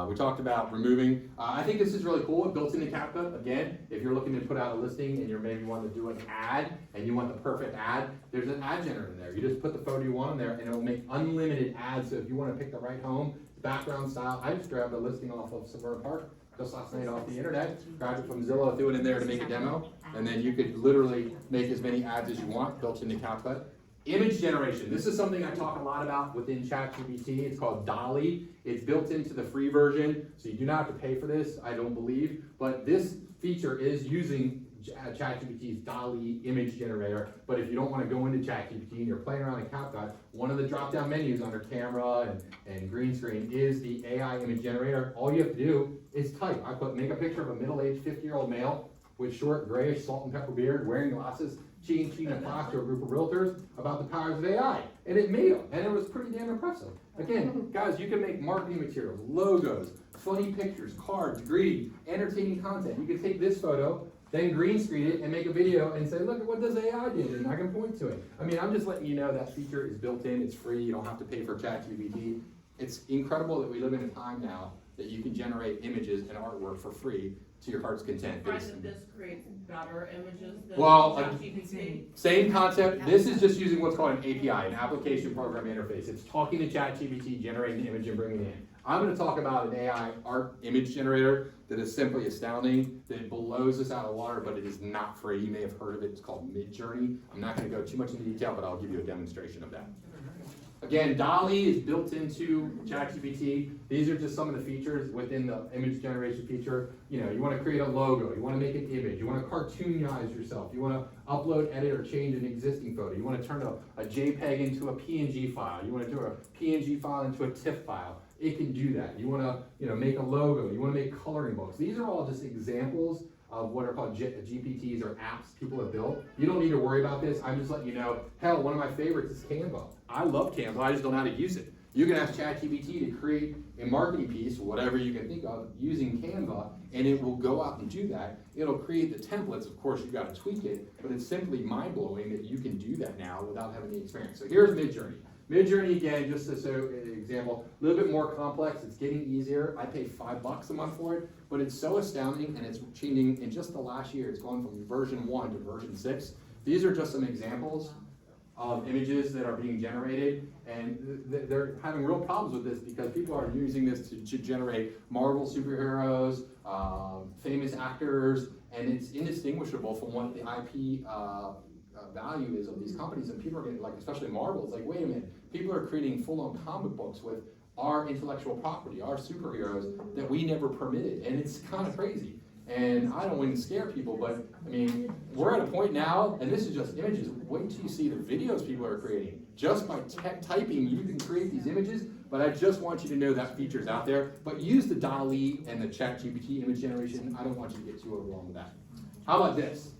We talked about removing. I think this is really cool. It built into CapCut. Again, if you're looking to put out a listing and you're maybe wanting to do an ad and you want the perfect ad, there's an ad generator in there. You just put the photo you want in there and it'll make unlimited ads. So if you want to pick the right home, background style, I just grabbed a listing off of Suburban Park just last night off the internet, grabbed it from Zillow, threw it in there to make a demo, and then you could literally make as many ads as you want built into CapCut. Image generation. This is something I talk a lot about within ChatGPT. It's called DALL-E. It's built into the free version, so you do not have to pay for this, I don't believe. But this feature is using ChatGPT's DALL-E image generator, but if you don't wanna go into ChatGPT and you're playing around in CapCut, one of the drop-down menus under camera and green screen is the AI image generator. All you have to do is type. Make a picture of a middle-aged 50-year-old male with short, grayish, salt and pepper beard, wearing glasses, cheating a class to a group of realtors about the powers of AI. And it made them, and it was pretty damn impressive. Again, guys, you can make marketing materials, logos, funny pictures, cards, greeting, entertaining content. You can take this photo, then green screen it and make a video and say, look at what this AI did, and I can point to it. I mean, I'm just letting you know that feature is built in, it's free, you don't have to pay for ChatGPT. It's incredible that we live in a time now that you can generate images and artwork for free to your heart's content. Find that this creates better images than Well, ChatGPT. Same concept. This is just using what's called an API, an application program interface. It's talking to ChatGPT, generating the image and bringing it in. I'm going to talk about an AI art image generator that is simply astounding, that blows us out of water, but it is not free. You may have heard of it. It's called Midjourney. I'm not going to go too much into detail, but I'll give you a demonstration of that. Again, DALL-E is built into ChatGPT. These are just some of the features within the image generation feature. You know, you want to create a logo, you want to make an image, you want to cartoonize yourself, you want to upload, edit, or change an existing photo, you want to turn a JPEG into a PNG file, you want to turn a PNG file into a TIFF file. It can do that. You want to, make a logo, you want to make coloring books. These are all just examples of what are called GPTs or apps people have built. You don't need to worry about this. I'm just letting you know, hell, one of my favorites is Canva. I love Canva, I just don't know how to use it. You can ask ChatGPT to create a marketing piece, whatever you can think of, using Canva, and it will go out and do that. It'll create the templates. Of course, you've got to tweak it, but it's simply mind-blowing that you can do that now without having the experience. So here's Midjourney. Midjourney, again, just as an example, a little bit more complex. It's getting easier. I pay $5 a month for it, but it's so astounding, and it's changing in just the last year. It's gone from version 1 to version 6. These are just some examples of images that are being generated, and they're having real problems with this because people are using this to generate Marvel superheroes, famous actors, and it's indistinguishable from what the IP value is of these companies. And people are getting, like, especially Marvel, it's like, wait a minute, people are creating full-on comic books with our intellectual property, our superheroes that we never permitted, and it's kind of crazy. And I don't want to scare people, but I mean, we're at a point now, and this is just images. Wait till you see the videos people are creating. Just by typing, you can create these images, but I just want you to know that feature's out there. But use the DALL-E and the ChatGPT image generation. I don't want you to get too overwhelmed with that. How about this?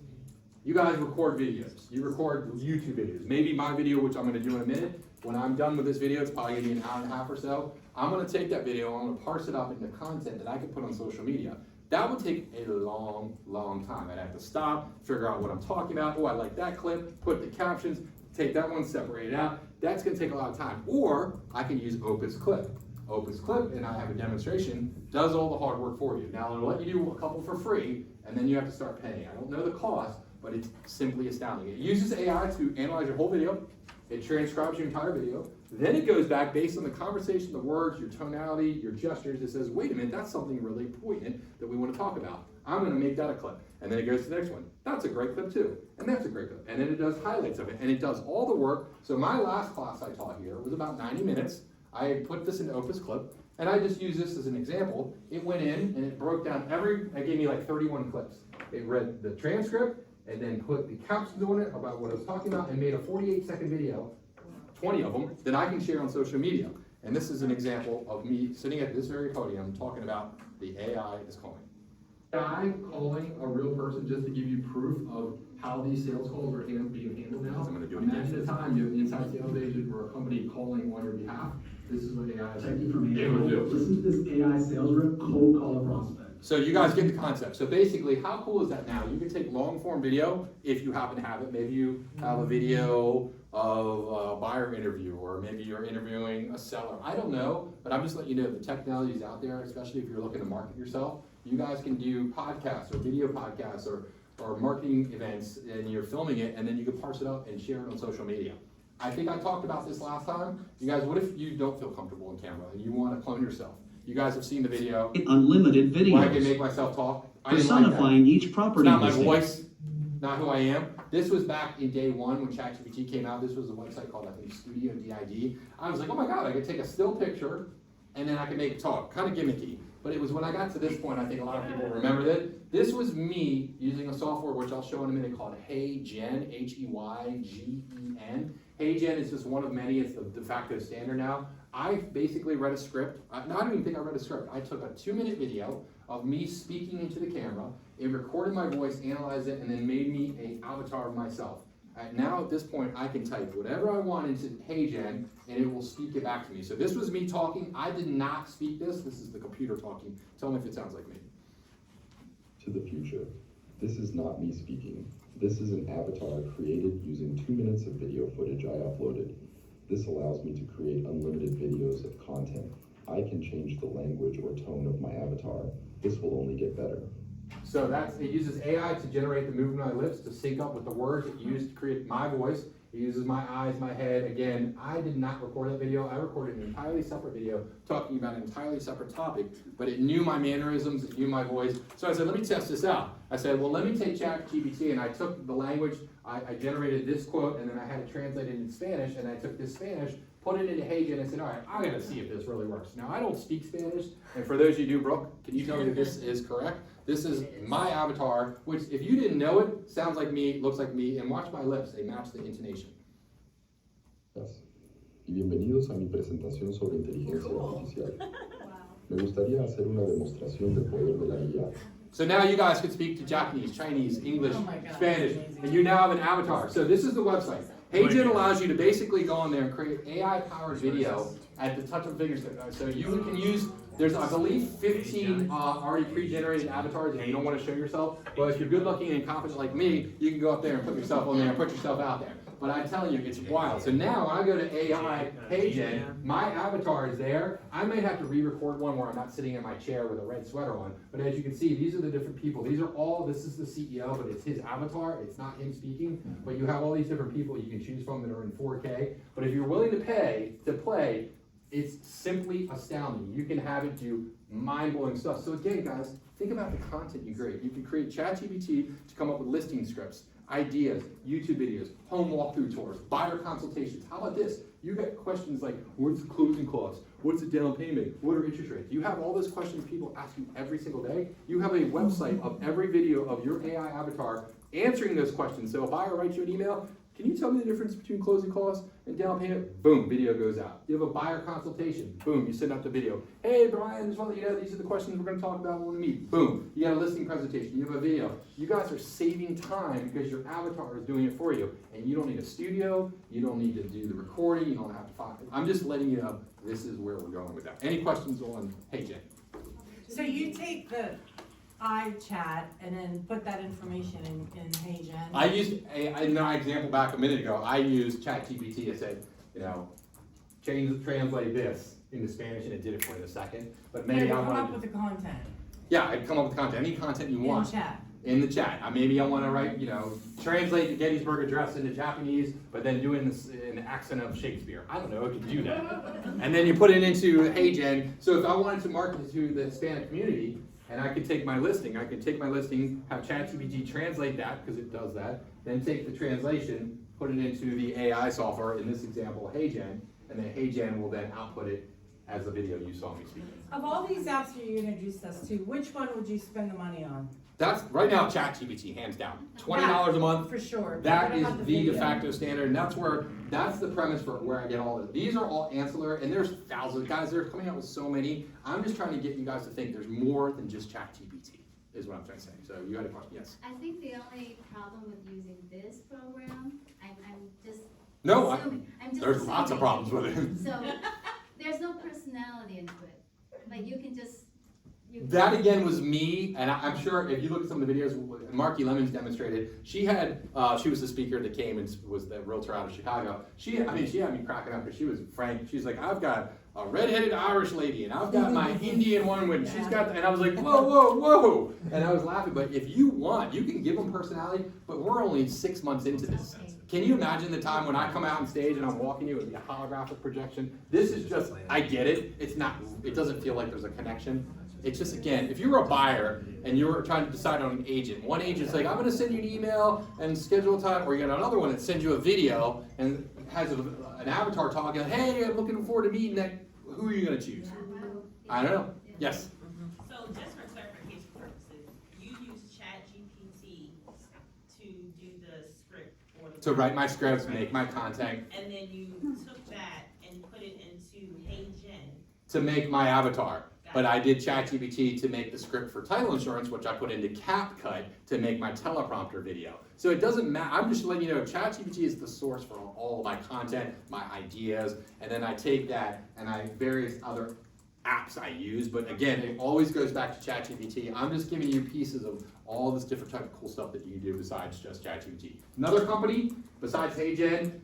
You guys record videos. You record YouTube videos. Maybe my video, which I'm going to do in a minute. When I'm done with this video, it's probably going to be an hour and a half or so. I'm going to take that video, I'm going to parse it up into content that I can put on social media. That would take a long, long time. I'd have to stop, figure out what I'm talking about. Oh, I like that clip, put the captions, take that one, separate it out. That's gonna take a lot of time. Or I can use Opus Clip. Opus Clip, and I have a demonstration, does all the hard work for you. Now, it'll let you do a couple for free, and then you have to start paying. I don't know the cost, but it's simply astounding. It uses AI to analyze your whole video. It transcribes your entire video. Then it goes back based on the conversation, the words, your tonality, your gestures. It says, wait a minute, that's something really poignant that we want to talk about. I'm going to make that a clip. And then it goes to the next one. That's a great clip too. And that's a great clip. And then it does highlights of it. And it does all the work. So my last class I taught here was about 90 minutes. I put this into Opus Clip. And I just use this as an example. It went in and it broke down it gave me like 31 clips. It read the transcript and then put the captions on it about what I was talking about and made a 48-second video, 20 of them, that I can share on social media. And this is an example of me sitting at this very podium talking about the AI is calling. AI calling a real person just to give you proof of how these sales calls are being handled now. I'm going to do it again. Imagine the time you have an inside sales agent or a company calling on your behalf. This is what AI is able to do. Listen to this AI sales rep cold call a prospect. So you guys get the concept. So basically, how cool is that now? You can take long form video, if you happen to have it. Maybe you have a video of a buyer interview, or maybe you're interviewing a seller. I don't know, but I'm just letting you know the technology is out there, especially if you're looking to market yourself. You guys can do podcasts or video podcasts or marketing events, and you're filming it, and then you can parse it up and share it on social media. I think I talked about this last time. You guys, what if you don't feel comfortable in camera and you want to clone yourself? You guys have seen the video. Unlimited videos. Where I can make myself talk. I didn't Personifying like that. each property. It's not my listing. voice, not who I am. This was back in day one when ChatGPT came out. This was a website called, I think, Studio DID. I was like, oh my God, I could take a still picture and then I could make it talk. Kind of gimmicky. but it was when I got to this point, I think a lot of people remember that. This was me using a software, which I'll show in a minute, called HeyGen, H-E-Y-G-E-N. HeyGen is just one of many, it's the de facto standard now. I basically read a script. I don't even think I read a script. I took a 2-minute video of me speaking into the camera. It recorded my voice, analyzed it, and then made me an avatar of myself. Now at this point, I can type whatever I want into HeyGen, and it will speak it back to me. So this was me talking. I did not speak this. This is the computer talking. Tell me if it sounds like me. To the future. This is not me speaking. This is an avatar created using 2 minutes of video footage I uploaded. This allows me to create unlimited videos of content. I can change the language or tone of my avatar. This will only get better. So it uses AI to generate the movement of my lips to sync up with the words it used to create my voice. It uses my eyes, my head. Again, I did not record that video. I recorded an entirely separate video talking about an entirely separate topic, but it knew my mannerisms, it knew my voice. So I said, let me test this out. I said, well, let me take ChatGPT, and I took the language, I generated this quote, and then I had it translated in Spanish, and I took this Spanish, put it into HeyGen, and said, all right, I'm gonna see if this really works. Now, I don't speak Spanish, and for those of you who do, Brooke, can you tell me if this is correct? This is my avatar, which if you didn't know it, sounds like me, looks like me, and watch my lips, they match the intonation. Yes. Y bienvenidos a mi presentación sobre inteligencia artificial. Me gustaría hacer una demostración del poder de la IA. So now you guys can speak to Japanese, Chinese, English, Oh my God, Spanish, amazing. and you now have an avatar. So this is the website. HeyGen allows you to basically go on there and create AI-powered video at the touch of a fingertip. So you can use, there's I believe 15 already pre-generated avatars if you don't want to show yourself. But if you're good looking and confident like me, you can go up there and put yourself on there and put yourself out there. But I'm telling you, it's wild. So now when I go to AI HeyGen, my avatar is there. I might have to re-record one where I'm not sitting in my chair with a red sweater on. But as you can see, these are the different people. These are all, this is the CEO, but it's his avatar. It's not him speaking. But you have all these different people you can choose from that are in 4K. But if you're willing to pay to play, it's simply astounding. You can have it do mind-blowing stuff. So again, guys, think about the content you create. You can create ChatGPT to come up with listing scripts, ideas, YouTube videos, home walkthrough tours, buyer consultations. How about this? You get questions like, what's the closing costs? What's the down payment? What are interest rates? You have all those questions people ask you every single day. You have a website of every video of your AI avatar answering those questions. So a buyer writes you an email, can you tell me the difference between closing costs and down payment? Boom, video goes out. You have a buyer consultation. Boom, you send out the video. Hey, Brian, just want to let you know these are the questions we're going to talk about when we meet. Boom, you got a listing presentation. You have a video. You guys are saving time because your avatar is doing it for you. And you don't need a studio. You don't need to do the recording. You don't have to find it. I'm just letting you know this is where we're going with that. Any questions on HeyGen? So you take the iChat and then put that information in HeyGen? I used, in my example back a minute ago, I used ChatGPT. I said, you know, translate this into Spanish, and it did it for you in a second. But maybe I come want up with the content. Yeah, I'd come up with content, any content you want. In chat. In the chat. Maybe I want to write, translate the Gettysburg Address into Japanese, but then do it in the accent of Shakespeare. I don't know, it could do that. And then you put it into HeyGen. So if I wanted to market it to the Hispanic community, and I could take my listing, have ChatGPT translate that, because it does that, then take the translation, put it into the AI software, in this example, HeyGen, and then HeyGen will then output it as the video you saw me speaking. Of all these apps you introduced us to, which one would you spend the money on? That's, right now, ChatGPT, hands down. $20 a month. For sure. That What is about the video? de facto standard, and that's the premise for where I get all of it. These are all ancillary, and there's thousands. Guys, they're coming out with so many. I'm just trying to get you guys to think there's more than just ChatGPT, is what I'm trying to say. So you had a question, yes? I think the only problem with using this program, I'm just No, assuming, I'm just there's lots of assuming. problems with it. So, there's no personality into it. Like, you can just, That again was me, and I'm sure if you look at some of the videos Marky Lemons demonstrated, she was the speaker that came and was the realtor out of Chicago. She had me cracking up because she was frank. She's like, I've got a redheaded Irish lady, and I've got my Indian one with, she's got, and I was like, whoa, whoa, whoa, and I was laughing. But if you want, you can give them personality, but we're only 6 months into this. Can you imagine the time when I come out on stage and I'm walking you with a holographic projection? This is just, I get it. It doesn't feel like there's a connection. It's just, again, if you were a buyer and you were trying to decide on an agent, one agent's like, I'm going to send you an email and schedule a time, or you got another one that sends you a video and has an avatar talking, hey, I'm looking forward to meeting that. Who are you going to choose? I don't know. Yes? to write my scripts, make my content, And then you took that and put it into Hey Jen. to make my avatar. But I did ChatGPT to make the script for title insurance, which I put into CapCut to make my teleprompter video. So it doesn't matter, I'm just letting you know, ChatGPT is the source for all of my content, my ideas, and then I take that and I various other apps I use, but again, it always goes back to ChatGPT. I'm just giving you pieces of all this different type of cool stuff that you can do besides just ChatGPT. Another company, besides HeyGen,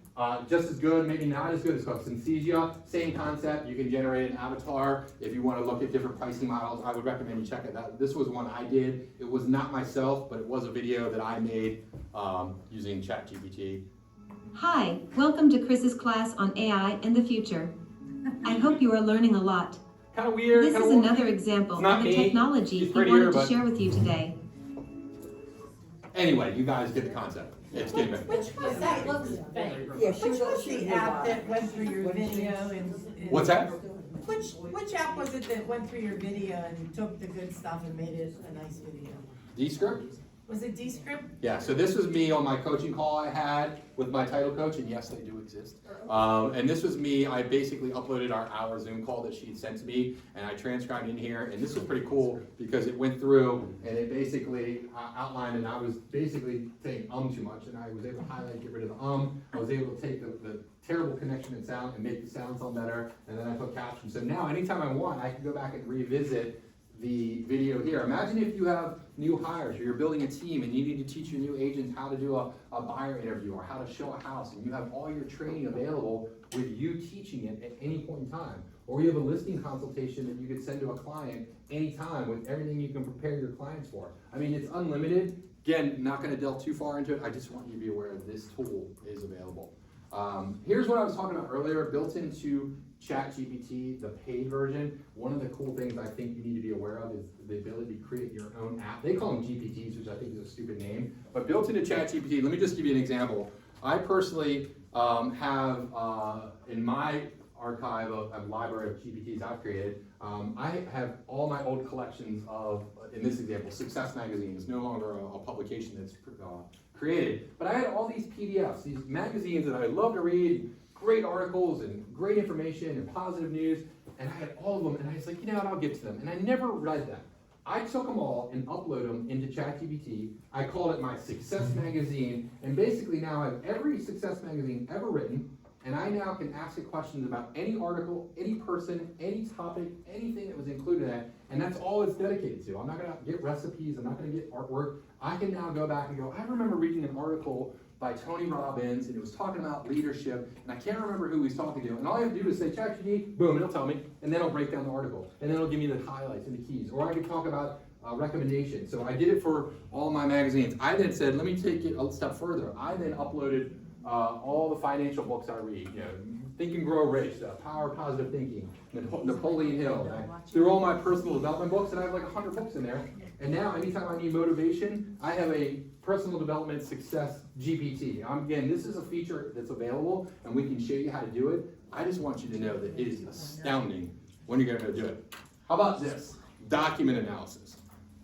just as good, maybe not as good, it's called Synthesia. Same concept, you can generate an avatar. If you want to look at different pricing models, I would recommend you check it out. This was one I did. It was not myself, but it was a video that I made using ChatGPT. Hi, welcome to Chris's class on AI and the future. I hope you are learning a lot. Kind of weird. This is another example of the technology he wanted to share with you today. Anyway, you guys get the concept. It's getting better. That looks fake. Which was the app that went through your video and? What's that? Which app was it that went through your video and took the good stuff and made it a nice video? Descript? Was it Descript? Yeah, so this was me on my coaching call I had with my title coach, and yes, they do exist. And this was me, I basically uploaded our Zoom call that she had sent to me, and I transcribed in here, and this was pretty cool because it went through and it basically outlined, and I was basically saying too much, and I was able to highlight, get rid of the I was able to take the terrible connection and sound and make the sound sound better, and then I put captions. So now anytime I want, I can go back and revisit the video here. Imagine if you have new hires or you're building a team and you need to teach your new agents how to do a buyer interview or how to show a house, and you have all your training available with you teaching it at any point in time. Or you have a listing consultation that you could send to a client anytime with everything you can prepare your clients for. I mean, it's unlimited. Again, not gonna delve too far into it. I just want you to be aware that this tool is available. Here's what I was talking about earlier, built into ChatGPT, the paid version. One of the cool things I think you need to be aware of is the ability to create your own app. They call them GPTs, which I think is a stupid name, but built into ChatGPT, let me just give you an example. I personally have in my archive of library of GPTs I've created, I have all my old collections of, in this example, Success Magazine is no longer a publication that's created, but I had all these PDFs, these magazines that I love to read, great articles and great information and positive news, and I had all of them, and I was like, you know what, I'll get to them, and I never read them. I took them all and uploaded them into ChatGPT. I called it my Success Magazine, and basically now I have every Success Magazine ever written, and I now can ask it questions about any article, any person, any topic, anything that was included in that, and that's all it's dedicated to. I'm not gonna get recipes, I'm not gonna get artwork. I can now go back and go, I remember reading an article by Tony Robbins, and it was talking about leadership, and I can't remember who he's talking to, and all I have to do is say ChatGPT, boom, it'll tell me, and then it'll break down the article, and then it'll give me the highlights and the keys, or I can talk about recommendations. So I did it for all my magazines. I then said, let me take it a step further. I then uploaded all the financial books I read, you know, Think and Grow Rich, Power of Positive Thinking, Napoleon Hill. Through all my personal development books, and I have like 100 books in there. And now, anytime I need motivation, I have a personal development success GPT. Again, this is a feature that's available, and we can show you how to do it. I just want you to know that it is astounding when you're going to do it. How about this? Document analysis.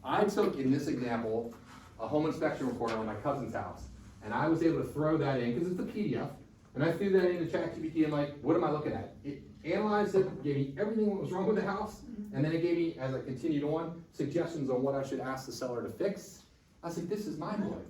I took, in this example, a home inspection report on my cousin's house, and I was able to throw that in, because it's a PDF, and I threw that into ChatGPT, and like, what am I looking at? It analyzed it, gave me everything that was wrong with the house, and then it gave me, as I continued on, suggestions on what I should ask the seller to fix. I was like, this is mind-blowing.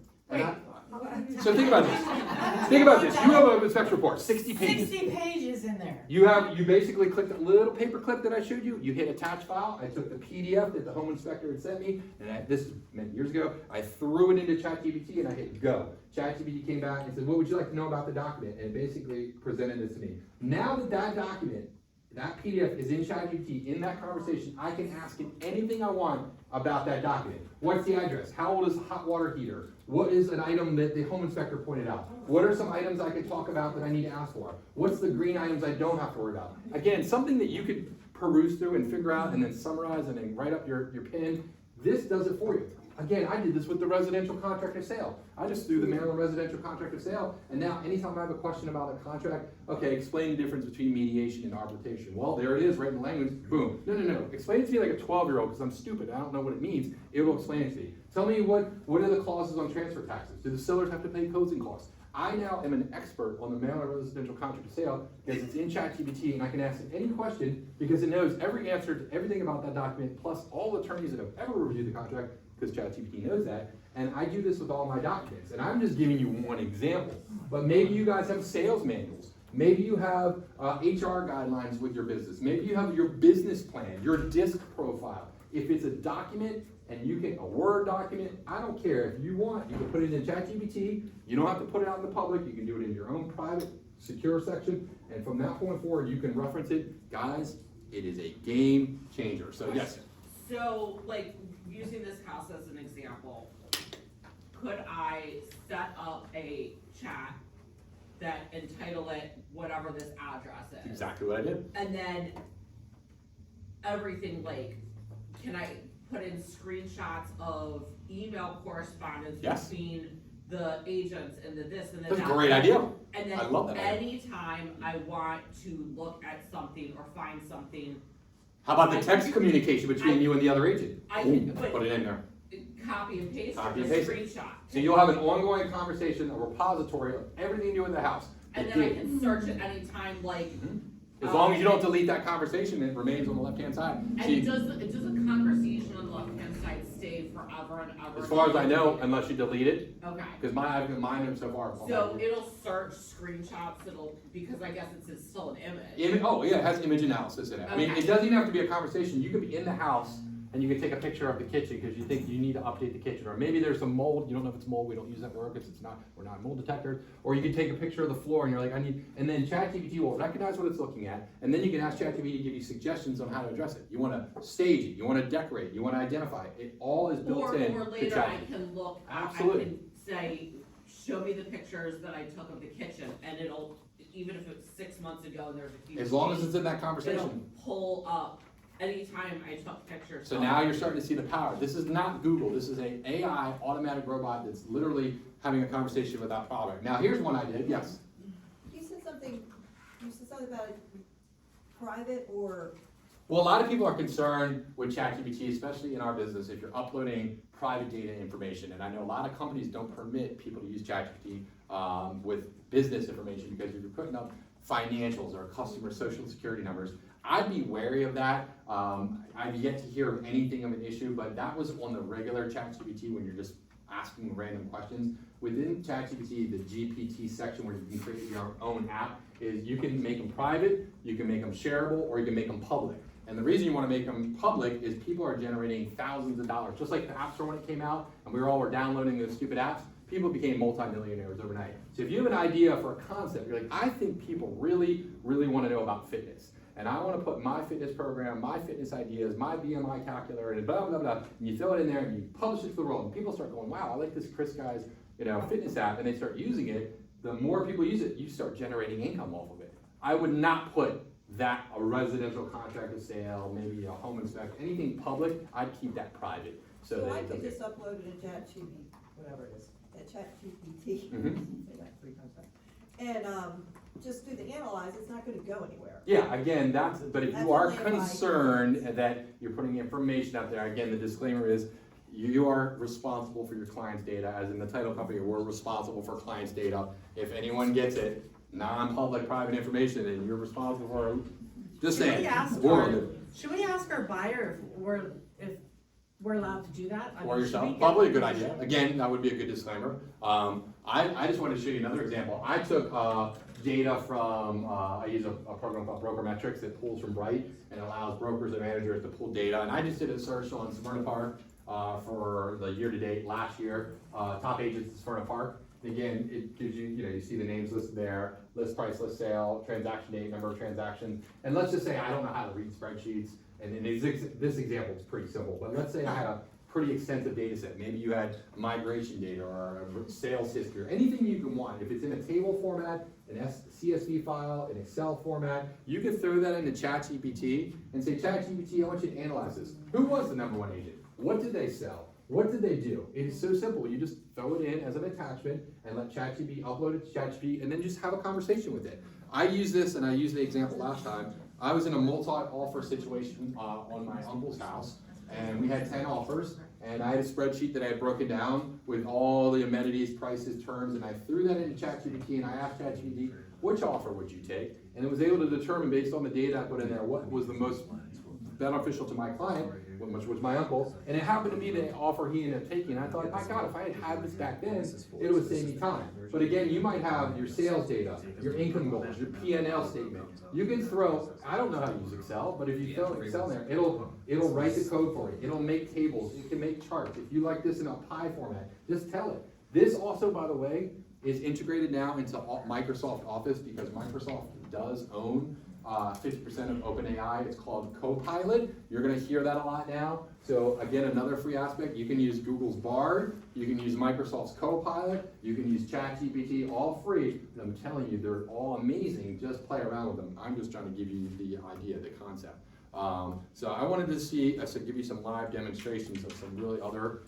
So think about this. Think about this. You have an inspection report, 60 pages. 60 pages in there. You basically click the little paper clip that I showed you. You hit attach file. I took the PDF that the home inspector had sent me, and this is many years ago. I threw it into ChatGPT and I hit go. ChatGPT came back and said, what would you like to know about the document? And it basically presented this to me. Now that document, that PDF is in ChatGPT, in that conversation, I can ask it anything I want about that document. What's the address? How old is the hot water heater? What is an item that the home inspector pointed out? What are some items I could talk about that I need to ask for? What's the green items I don't have to worry about? Again, something that you could peruse through and figure out and then summarize and then write up your pin. This does it for you. Again, I did this with the residential contract of sale. I just threw the Maryland residential contract of sale, and now anytime I have a question about a contract, okay, explain the difference between mediation and arbitration. Well, there it is, right in the language, boom. No. Explain it to me like a 12-year-old, because I'm stupid, I don't know what it means. It will explain it to me. Tell me what are the clauses on transfer taxes? Do the sellers have to pay closing costs? I now am an expert on the mail and residential contract sale because it's in ChatGPT and I can ask it any question because it knows every answer to everything about that document, plus all attorneys that have ever reviewed the contract, because ChatGPT knows that. And I do this with all my documents. And I'm just giving you one example. But maybe you guys have sales manuals. Maybe you have HR guidelines with your business. Maybe you have your business plan, your DISC profile. If it's a document and you can, a Word document, I don't care. If you want, you can put it in ChatGPT. You don't have to put it out in the public. You can do it in your own private, secure section. And from that point forward, you can reference it. Guys, it is a game changer. So yes. So, like, using this house as an example, could I set up a chat that entitle it whatever this address is? Exactly what I did. And then everything, like, can I put in screenshots of email correspondence Yes. between the agents and the this and the that? That's a great idea. And then I love that idea. anytime I want to look at something or find something, How about the text communication between you and the other agent? I can Boom, put- put it in there. copy and paste Copy or and a paste it. screenshot. So you'll have an ongoing conversation, a repository of everything you do in the house. And then I can search at any time, like. As long as you don't delete that conversation, it remains on the left-hand side. And See, does a conversation on the left-hand side stay forever and ever? as far as I know, unless you delete it, Okay. because I've been mine so far. So it'll search screenshots, because I guess it's still an image. Oh, yeah, it has image analysis in it. I mean, Okay. it doesn't even have to be a conversation. You could be in the house and you can take a picture of the kitchen because you think you need to update the kitchen. Or maybe there's some mold, you don't know if it's mold, we don't use that word because we're not mold detectors. Or you can take a picture of the floor and you're like, and then ChatGPT will recognize what it's looking at, and then you can ask ChatGPT to give you suggestions on how to address it. You wanna stage it, you wanna decorate, you wanna identify it. It all is built in Or to later I ChatGPT. can look, I Absolutely. can say, show me the pictures that I took of the kitchen, and it'll, even if it's 6 months ago and there's a few. As long as changes, it's in that it'll conversation. pull up anytime I took pictures. So of now it. you're starting to see the power. This is not Google, this is an AI automatic robot that's literally having a conversation with that product. Now, here's one I did, yes. You said something about private or? Well, a lot of people are concerned with ChatGPT, especially in our business, if you're uploading private data information. And I know a lot of companies don't permit people to use ChatGPT with business information, because if you're putting up financials or customer social security numbers, I'd be wary of that. I've yet to hear of anything of an issue, but that was on the regular ChatGPT when you're just asking random questions. Within ChatGPT, the GPT section where you can create your own app is you can make them private, you can make them shareable, or you can make them public. And the reason you want to make them public is people are generating thousands of dollars. Just like the App Store when it came out, and we all were downloading those stupid apps, people became multimillionaires overnight. So if you have an idea for a concept, you're like, I think people really, really want to know about fitness. And I want to put my fitness program, my fitness ideas, my BMI calculator, and blah, blah, blah, and you throw it in there and you publish it to the world, and people start going, wow, I like this Chris guy's, fitness app, and they start using it. The more people use it, you start generating income off of it. I would not put that, a residential contract of sale, maybe a home inspection, anything public, I'd keep that private. So I could just upload it to ChatGPT, whatever it is, at ChatGPT, say that 3 times fast, and just do the analyze, it's not gonna go anywhere. Yeah, again, but if That's you are only if I- concerned that you're putting information out there, again, the disclaimer is, you are responsible for your client's data, as in the title company, we're responsible for client's data. If anyone gets it, non-public private information, and you're responsible for, just saying. Should we ask our buyer if we're allowed to do that? I mean, Or should we yourself, get probably a good permission? idea. Again, that would be a good disclaimer. I just wanted to show you another example. I took data from, I use a program called Brokermetrics that pulls from Bright and allows brokers and managers to pull data. And I just did a search on Smyrna Park for the year-to-date last year, top agents at Smyrna Park. Again, it gives you see the names listed there, list price, list sale, transaction date, number of transactions. And let's just say I don't know how to read spreadsheets, and in this example is pretty simple, but let's say I had a pretty extensive data set. Maybe you had migration data or a sales history, or anything you can want. If it's in a table format, an CSV file, an Excel format, you can throw that into ChatGPT and say, ChatGPT, I want you to analyze this. Who was the #1 agent? What did they sell? What did they do? It is so simple. You just throw it in as an attachment and let ChatGPT upload it to ChatGPT and then just have a conversation with it. I use this, and I used the example last time. I was in a multi-offer situation on my uncle's house, and we had 10 offers, and I had a spreadsheet that I had broken down with all the amenities, prices, terms, and I threw that into ChatGPT, and I asked ChatGPT, which offer would you take? And it was able to determine, based on the data I put in there, what was the most beneficial to my client, which was my uncle, and it happened to be the offer he ended up taking. I thought, my God, if I had had this back then, it would save me time. But again, you might have your sales data, your income goals, your P&L statement. You can throw, I don't know how to use Excel, but if you throw Excel in there, it'll write the code for you. It'll make tables, it can make charts. If you like this in a pie format, just tell it. This also, by the way, is integrated now into Microsoft Office because Microsoft does own 50% of OpenAI. It's called Copilot. You're going to hear that a lot now. So again, another free aspect. You can use Google's Bard. You can use Microsoft's Copilot. You can use ChatGPT, all free. And I'm telling you, they're all amazing. Just play around with them. I'm just trying to give you the idea, the concept. So I wanted to give you some live demonstrations of some really other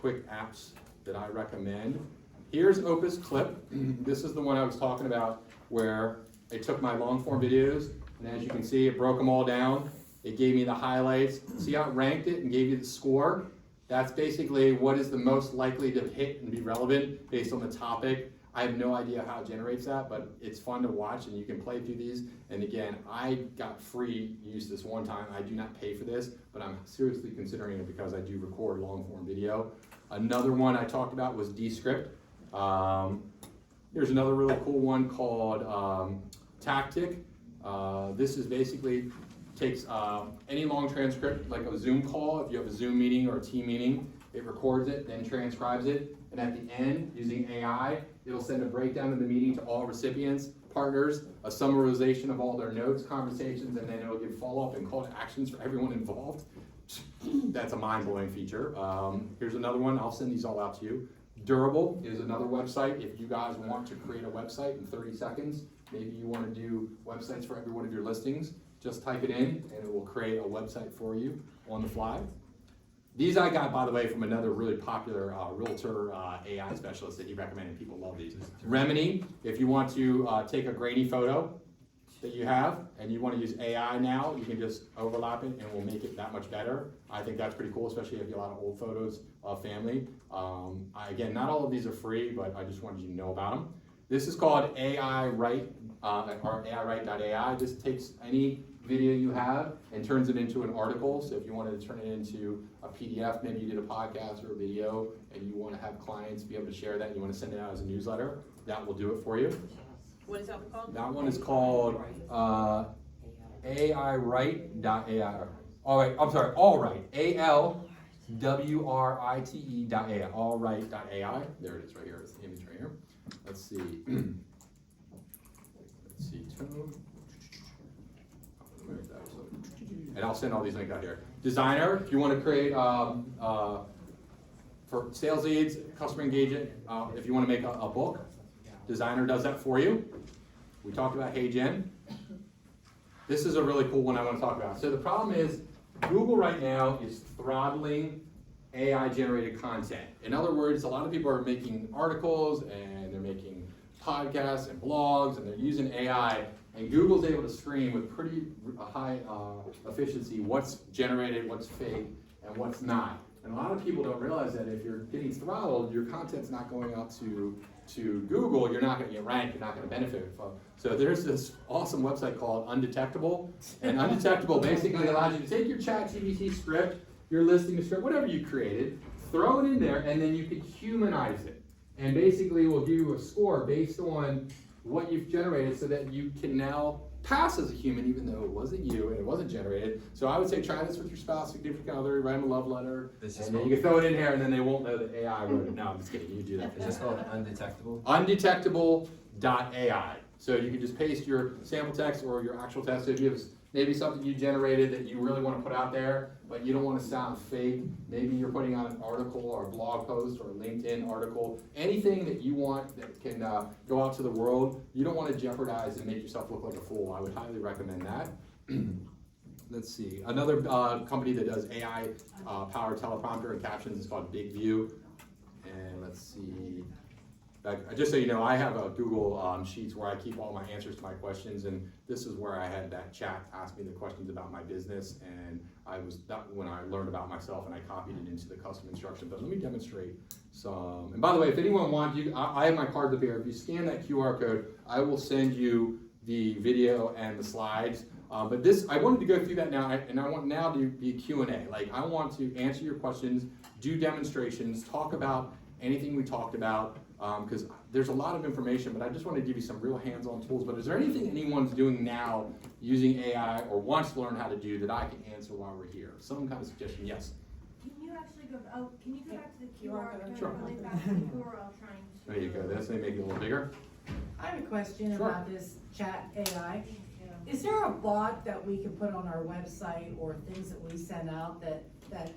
quick apps that I recommend. Here's Opus Clip. This is the one I was talking about where it took my long form videos, and as you can see, it broke them all down. It gave me the highlights. See how it ranked it and gave you the score? That's basically what is the most likely to hit and be relevant based on the topic. I have no idea how it generates that, but it's fun to watch, and you can play through these. And again, I got free use this one time. I do not pay for this, but I'm seriously considering it because I do record long form video. Another one I talked about was Descript. There's another really cool one called Tactic. This is basically takes any long transcript, like a Zoom call. If you have a Zoom meeting or a team meeting, it records it, then transcribes it, and at the end, using AI, it'll send a breakdown of the meeting to all recipients, partners, a summarization of all their notes, conversations, and then it'll give follow-up and call to actions for everyone involved. That's a mind-blowing feature. Here's another one. I'll send these all out to you. Durable is another website. If you guys want to create a website in 30 seconds, maybe you want to do websites for every one of your listings, just type it in and it will create a website for you on the fly. These I got, by the way, from another really popular realtor AI specialist that he recommended. People love these. Remini, if you want to take a grainy photo that you have and you want to use AI now, you can just overlap it and we'll make it that much better. I think that's pretty cool, especially if you have a lot of old photos of family. Again, not all of these are free, but I just wanted you to know about them. This is called AI Write, or AIWrite.ai. This takes any video you have and turns it into an article. So if you wanted to turn it into a PDF, maybe you did a podcast or a video and you want to have clients be able to share that, and you want to send it out as a newsletter, that will do it for you. What is that one called? That one is called AIWrite.ai. All right, I'm sorry, AllWrite. ALWRITE.ai. AllWrite.ai. There it is right here. It's the image right here. Let's see. Let's see. And I'll send all these links out here. Designer, if you want to create for sales leads, customer engagement, if you want to make a book, Designer does that for you. We talked about HeyGen. This is a really cool one I want to talk about. So the problem is Google right now is throttling AI-generated content. In other words, a lot of people are making articles and they're making podcasts and blogs and they're using AI, and Google's able to screen with pretty high efficiency what's generated, what's fake, and what's not. And a lot of people don't realize that if you're getting throttled, your content's not going out to Google, you're not going to get ranked, you're not going to benefit from. So there's this awesome website called Undetectable, and Undetectable basically allows you to take your ChatGPT script, your listing script, whatever you created, throw it in there, and then you can humanize it. And basically we'll give you a score based on what you've generated so that you can now pass as a human even though it wasn't you and it wasn't generated. So I would say try this with your spouse, significant other, write them a love letter, and then you can throw it in here and then they won't know that AI wrote it. No, I'm just kidding, you do that. Is this called Undetectable? Undetectable.ai. So you can just paste your sample text or your actual text. So if you have maybe something you generated that you really want to put out there, but you don't want to sound fake. Maybe you're putting out an article or a blog post or a LinkedIn article. Anything that you want that can go out to the world, you don't want to jeopardize and make yourself look like a fool. I would highly recommend that. Let's see. Another company that does AI powered teleprompter and captions is called Big View. And let's see. Like, just so you know, I have a Google Sheets where I keep all my answers to my questions, and this is where I had that chat ask me the questions about my business, and when I learned about myself, and I copied it into the custom instruction. But let me demonstrate some. And by the way, if anyone wants, I have my cards up here. If you scan that QR code, I will send you the video and the slides. But this, I wanted to go through that now, and I want now to be a Q&A. Like, I want to answer your questions, do demonstrations, talk about anything we talked about, because there's a lot of information, but I just want to give you some real hands-on tools. But is there anything anyone's doing now using AI or wants to learn how to do that I can answer while we're here? Some kind of suggestion, yes? Can you actually go, can you go back to the QR code? Sure. Really fast before I'll try and. There you go, that's gonna make it a little bigger. I have a question Sure. about this chat AI. Is there a bot that we can put on our website or things that we send out that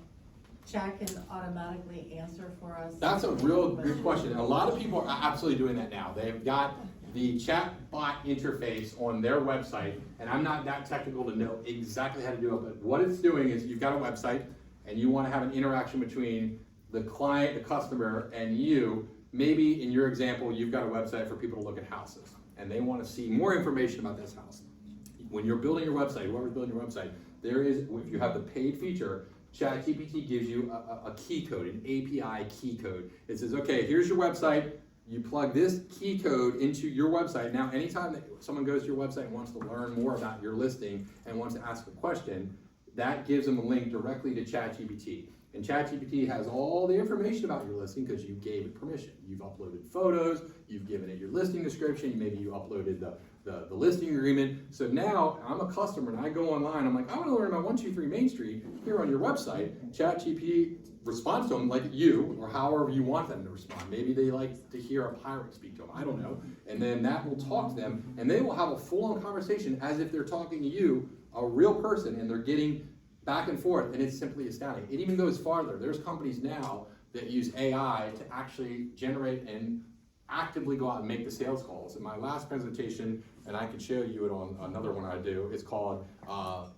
chat can automatically answer for us? That's a real good question. A lot of people are absolutely doing that now. They've got the chat bot interface on their website, and I'm not that technical to know exactly how to do it, but what it's doing is you've got a website, and you want to have an interaction between the client, the customer, and you. Maybe in your example, you've got a website for people to look at houses, and they want to see more information about this house. When you're building your website, whoever's building your website, there is, if you have the paid feature, ChatGPT gives you a key code, an API key code. It says, okay, here's your website. You plug this key code into your website. Now, anytime that someone goes to your website and wants to learn more about your listing and wants to ask a question, that gives them a link directly to ChatGPT. And ChatGPT has all the information about your listing because you gave it permission. You've uploaded photos, you've given it your listing description, maybe you uploaded the listing agreement. So now I'm a customer and I go online, I'm like, I want to learn about 123 Main Street here on your website. ChatGPT responds to them like you, or however you want them to respond. Maybe they like to hear a pirate speak to them, I don't know. And then that will talk to them, and they will have a full-on conversation as if they're talking to you, a real person, and they're getting back and forth, and it's simply astounding. It even goes farther. There's companies now that use AI to actually generate and actively go out and make the sales calls. In my last presentation, and I can show you it on another one I do, it's called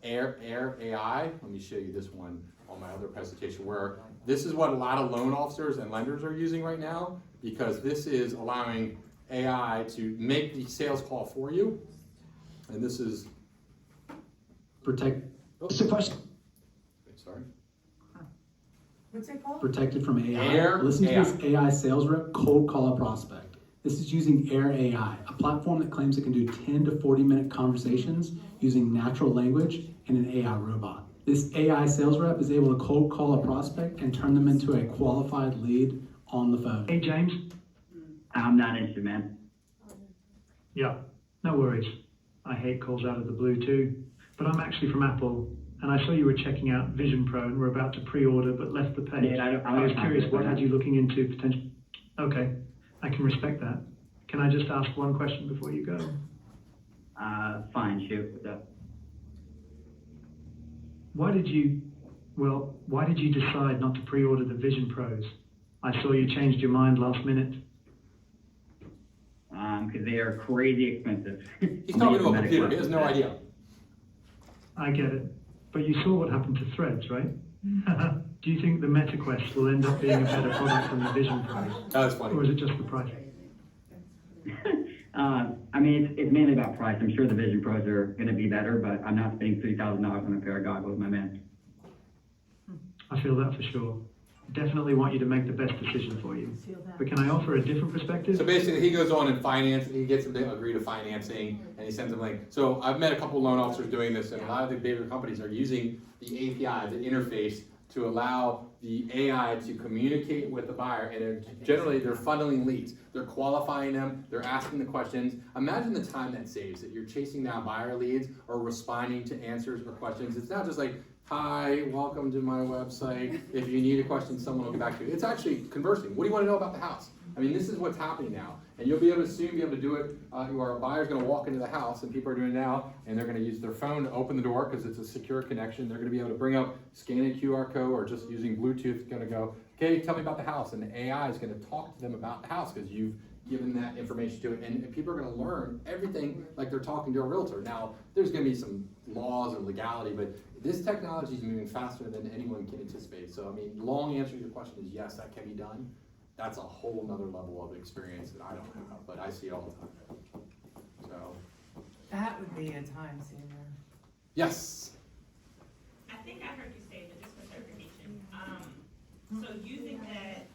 Air AI. Let me show you this one on my other presentation, where this is what a lot of loan officers and lenders are using right now, because this is allowing AI to make the sales call for you. And this is Protect. What's the question? Sorry. What's it called? Protected from AI. Air Listen AI. to this AI sales rep cold call a prospect. This is using Air AI, a platform that claims it can do 10 to 40-minute conversations using natural language and an AI robot. This AI sales rep is able to cold call a prospect and turn them into a qualified lead on the phone. Hey, James. I'm not interested, man. Yeah, no worries. I hate calls out of the blue too. But I'm actually from Apple, and I saw you were checking out Vision Pro and were about to pre-order but left the page. Yeah, I was curious, what had you looking into potential? Okay, I can respect that. Can I just ask one question before you go? Fine, shoot. What's up? Why did you decide not to pre-order the Vision Pros? I saw you changed your mind last minute. Because they are crazy expensive. He's talking to a computer, he has no idea. I get it. But you saw what happened to Threads, right? Do you think the MetaQuest will end up being a better product than the Vision Pros? That's funny. Or is it just the price? I mean, it's mainly about price. I'm sure the Vision Pros are going to be better, but I'm not spending $3,000 on a pair of goggles, my man. I feel that for sure. Definitely want you to make the best decision for you. But can I offer a different perspective? So basically, he goes on and he gets them to agree to financing, and he sends them a link. So I've met a couple of loan officers doing this, and a lot of the bigger companies are using the API, the interface, to allow the AI to communicate with the buyer, and generally they're funneling leads. They're qualifying them, they're asking the questions. Imagine the time that saves, that you're chasing down buyer leads or responding to answers or questions. It's not just like, hi, welcome to my website. If you need a question, someone will get back to you. It's actually conversing. What do you want to know about the house? I mean, this is what's happening now. And you'll be able to soon be able to do it where a buyer's going to walk into the house, and people are doing it now, and they're going to use their phone to open the door because it's a secure connection. They're going to be able to bring up, scan a QR code, or just using Bluetooth, going to go, okay, tell me about the house. And the AI is going to talk to them about the house because you've given that information to it. And people are going to learn everything like they're talking to a realtor. Now, there's going to be some laws and legality, but this technology is moving faster than anyone can anticipate. So, I mean, long answer to your question is yes, that can be done. that's a whole nother level of experience that I don't have, but I see it all the time. So, That would be a time saver. yes. I think I heard you say, but just for clarification, so using that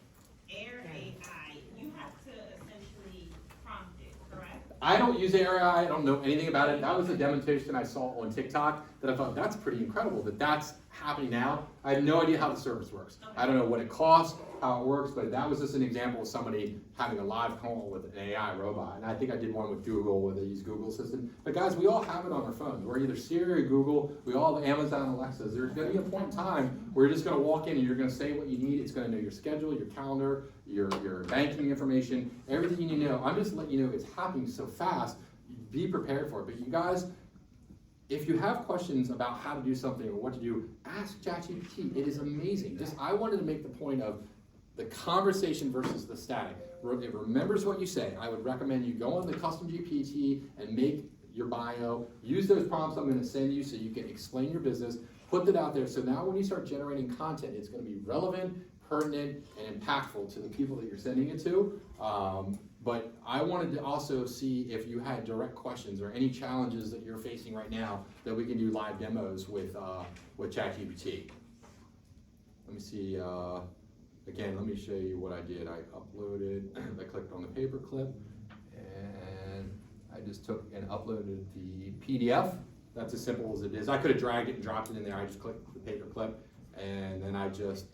Air AI, you have to essentially prompt it, correct? I don't use AI, I don't know anything about it. That was a demonstration I saw on TikTok that I thought, that's pretty incredible that that's happening now. I have no idea how the service works. I don't know what it costs, how it works, but that was just an example of somebody having a live call with an AI robot. And I think I did one with Google where they use Google Assistant. But guys, we all have it on our phones. We're either Siri or Google. We all have Amazon Alexas. There's gonna be a point in time where you're just gonna walk in and you're gonna say what you need. It's gonna know your schedule, your calendar, your banking information, everything you need to know. I'm just letting you know it's happening so fast. Be prepared for it. But you guys, if you have questions about how to do something or what to do, ask ChatGPT. It is amazing. I wanted to make the point of the conversation versus the static. It remembers what you say. I would recommend you go on the custom GPT and make your bio. Use those prompts I'm going to send you so you can explain your business. Put that out there so now when you start generating content, it's going to be relevant, pertinent, and impactful to the people that you're sending it to. But I wanted to also see if you had direct questions or any challenges that you're facing right now that we can do live demos with ChatGPT. Let me see, again, let me show you what I did. I uploaded, I clicked on the paperclip, and I just took and uploaded the PDF. That's as simple as it is. I could have dragged it and dropped it in there. I just clicked the paperclip, and then I just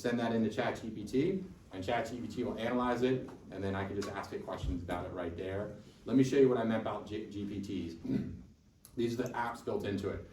send that into ChatGPT. And ChatGPT will analyze it, and then I can just ask it questions about it right there. Let me show you what I meant about GPTs. These are the apps built into it.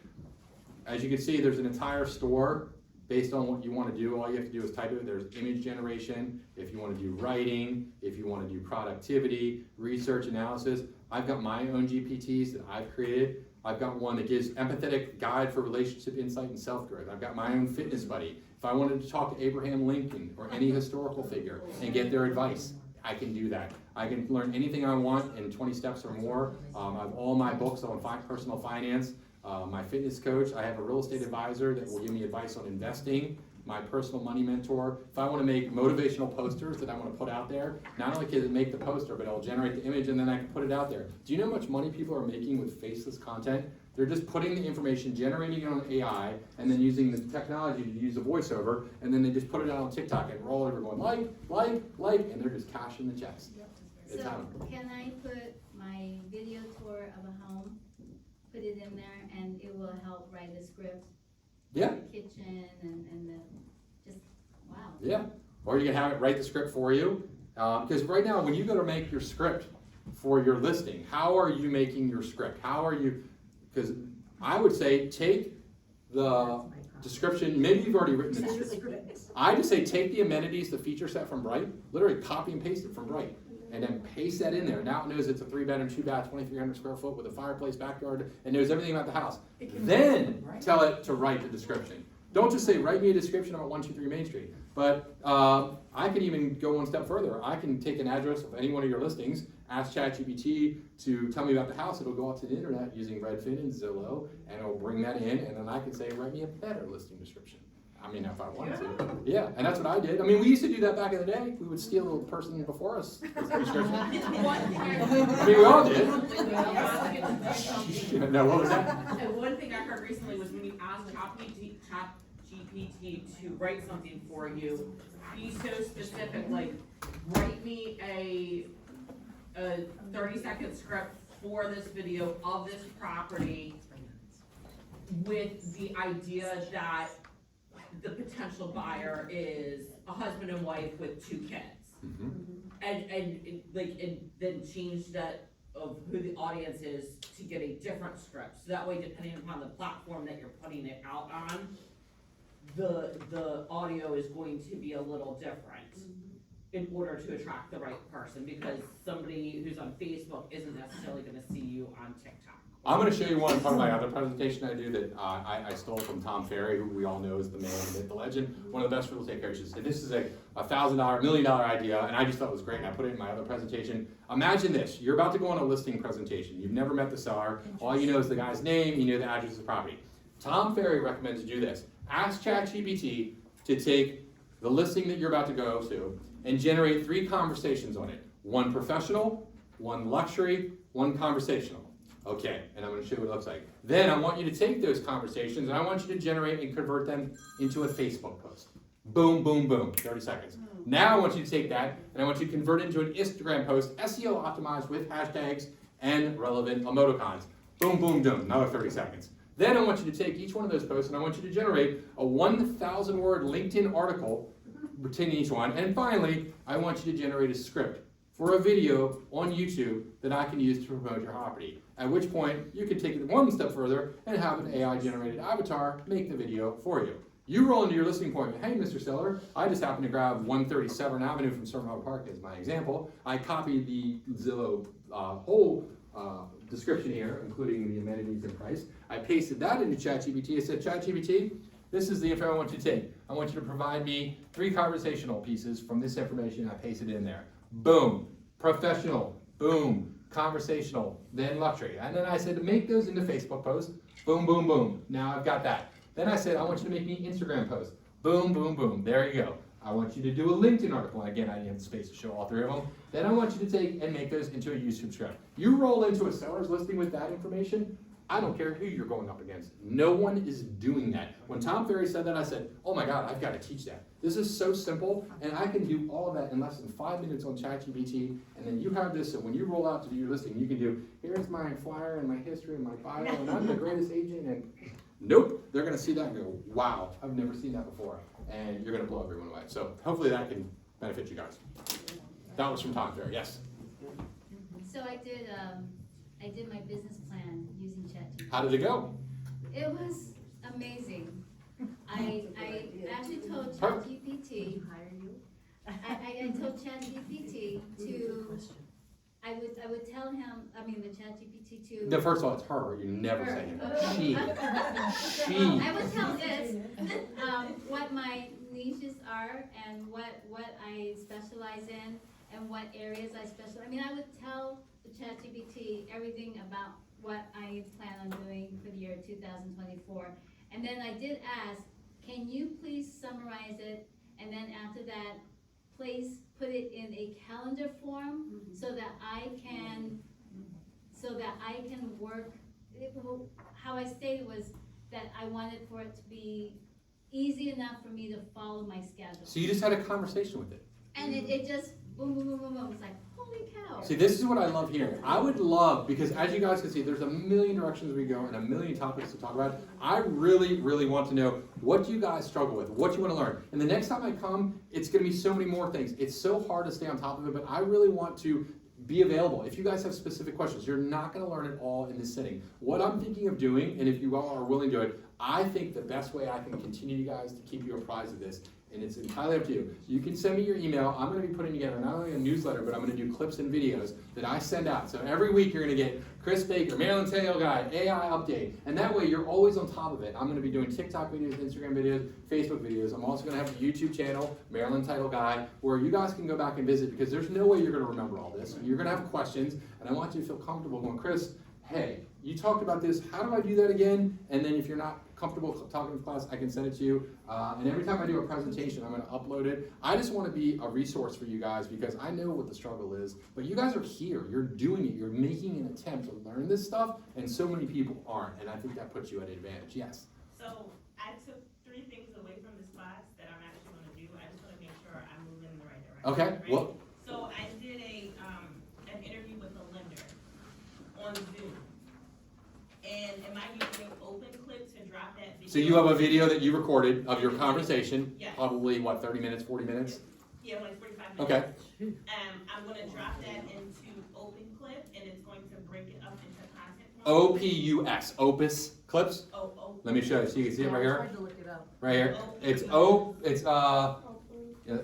As you can see, there's an entire store based on what you want to do. All you have to do is type it. There's image generation, if you want to do writing, if you want to do productivity, research analysis. I've got my own GPTs that I've created. I've got one that gives empathetic guide for relationship insight and self-growth. I've got my own fitness buddy. If I wanted to talk to Abraham Lincoln or any historical figure and get their advice, I can do that. I can learn anything I want in 20 steps or more. I have all my books on personal finance. My fitness coach, I have a real estate advisor that will give me advice on investing. My personal money mentor. If I want to make motivational posters that I want to put out there, not only can it make the poster, but it'll generate the image and then I can put it out there. Do you know how much money people are making with faceless content? They're just putting the information, generating it on AI, and then using the technology to use a voiceover, and then they just put it out on TikTok and roll over going like, and they're just cashing the checks. It's So can I put my video tour of a home, put it in there, and it will help write a script? Yeah. The kitchen and the, just, wow. Yeah, or you can have it write the script for you. Because right now, when you go to make your script for your listing, how are you making your script? How are you, because I would say take the description, maybe you've already written the description. I just say take the amenities, the feature set from Bright, literally copy and paste it from Bright, and then paste that in there. Now it knows it's a 3-bedroom, 2-bath, 2,300 square foot with a fireplace, backyard, and knows everything about the house. Then tell it to write the description. Don't just say, write me a description about 123 Main Street. But I can even go one step further. I can take an address of any one of your listings, ask ChatGPT to tell me about the house. It'll go out to the internet using Redfin and Zillow, and it'll bring that in, and then I can say, write me a better listing description. I mean, if I wanted to. Yeah, and that's what I did. I mean, we used to do that back in the day. We would steal the person before us. Description. I mean, we all did. No, what was that? And one thing I heard recently was when you ask ChatGPT to write something for you, be so specific, like, write me a 30-second script for this video of this property with the idea that the potential buyer is a husband and wife with 2 kids. And then change that of who the audience is to get a different script. So that way, depending upon the platform that you're putting it out on, the audio is going to be a little different in order to attract the right person, because somebody who's on Facebook isn't necessarily gonna see you on TikTok. I'm going to show you one part of my other presentation I do that I stole from Tom Ferry, who we all know is the man, the myth, the legend, one of the best real estate coaches. And this is a $1,000, $1 million idea, and I just thought it was great, and I put it in my other presentation. Imagine this. You're about to go on a listing presentation. You've never met the seller. All you know is the guy's name. You know the address of the property. Tom Ferry recommends you do this. Ask ChatGPT to take the listing that you're about to go to, and generate 3 conversations on it. 1 professional, 1 luxury, 1 conversational. Okay, and I'm gonna show you what it looks like. Then I want you to take those conversations and I want you to generate and convert them into a Facebook post. Boom, boom, boom, 30 seconds. Now I want you to take that and I want you to convert it into an Instagram post, SEO optimized with hashtags and relevant emoticons. Boom, boom, boom, another 30 seconds. Then I want you to take each one of those posts and I want you to generate a 1,000 word LinkedIn article between each one. And finally, I want you to generate a script for a video on YouTube that I can use to promote your property. At which point, you can take it 1 step further and have an AI-generated avatar make the video for you. You roll into your listing appointment, hey, Mr. Seller, I just happened to grab 137 Avenue from Somerville Park as my example. I copied the Zillow whole description here, including the amenities and price. I pasted that into ChatGPT. I said, ChatGPT, this is the info I want you to take. I want you to provide me 3 conversational pieces from this information. I pasted it in there. Boom. Professional. Boom. Conversational. Then luxury. And then I said to make those into Facebook posts. Boom, boom, boom. Now I've got that. Then I said I want you to make me Instagram posts. Boom, boom, boom. There you go. I want you to do a LinkedIn article. Again, I didn't have the space to show all 3 of them. Then I want you to take and make those into a YouTube script. You roll into a seller's listing with that information, I don't care who you're going up against. No one is doing that. When Tom Ferry said that, I said, oh my God, I've got to teach that. This is so simple, and I can do all of that in less than 5 minutes on ChatGPT, and then you have this, so when you roll out to do your listing, you can do, here's my flyer and my history and my bio, and I'm the greatest agent, and nope, they're gonna see that and go, wow, I've never seen that before, and you're gonna blow everyone away. So hopefully that can benefit you guys. That was from Tom Ferry, yes? So I did my business plan using ChatGPT. How did it go? It was amazing. I actually told ChatGPT, I told ChatGPT to, I would tell him, the ChatGPT to. No, first of all, it's her, you never say him. She. I would tell it, what my niches are and what I specialize in and what areas I specialize. I would tell the ChatGPT everything about what I plan on doing for the year 2024. And then I did ask, can you please summarize it? And then after that, please put it in a calendar form so that I can work. How I stated was that I wanted for it to be easy enough for me to follow my schedule. So you just had a conversation with it. And it just boom, boom, boom, boom, boom. It's like, holy cow. See, this is what I love here. I would love, because as you guys can see, there's a million directions we go and a million topics to talk about. I really, really want to know what you guys struggle with, what you want to learn. And the next time I come, it's going to be so many more things. It's so hard to stay on top of it, but I really want to be available. If you guys have specific questions, you're not going to learn it all in this sitting. What I'm thinking of doing, and if you all are willing to do it, I think the best way I can continue you guys to keep you apprised of this, and it's entirely up to you. You can send me your email. I'm going to be putting together not only a newsletter, but I'm going to do clips and videos that I send out. So every week you're going to get Chris Baker, Maryland Tail Guy, AI update, and that way you're always on top of it. I'm going to be doing TikTok videos, Instagram videos, Facebook videos. I'm also going to have a YouTube channel, Maryland Title Guy, where you guys can go back and visit because there's no way you're going to remember all this. You're going to have questions, and I want you to feel comfortable going, Chris, hey, you talked about this. How do I do that again? And then if you're not comfortable talking to class, I can send it to you. And every time I do a presentation, I'm going to upload it. I just want to be a resource for you guys because I know what the struggle is. But you guys are here. You're doing it. You're making an attempt to learn this stuff, and so many people aren't. And I think that puts you at an advantage. Yes? So I took 3 things away from this class that I'm actually going to do. I just want to make sure I'm moving in the right direction. Okay. Right? Well. So I did an interview with a lender on Zoom. And am I using open clip to drop that video? So you have a video that you recorded of your conversation, Yeah. probably, what, 30 minutes, 40 minutes? Yeah, like 45 minutes. Okay. I'm going to drop that into open clip, and it's going to break it up into content format. OPUS, Opus Clips. Oh. Let me show you. So you can see it right here. Tried to look it up. Right here. It's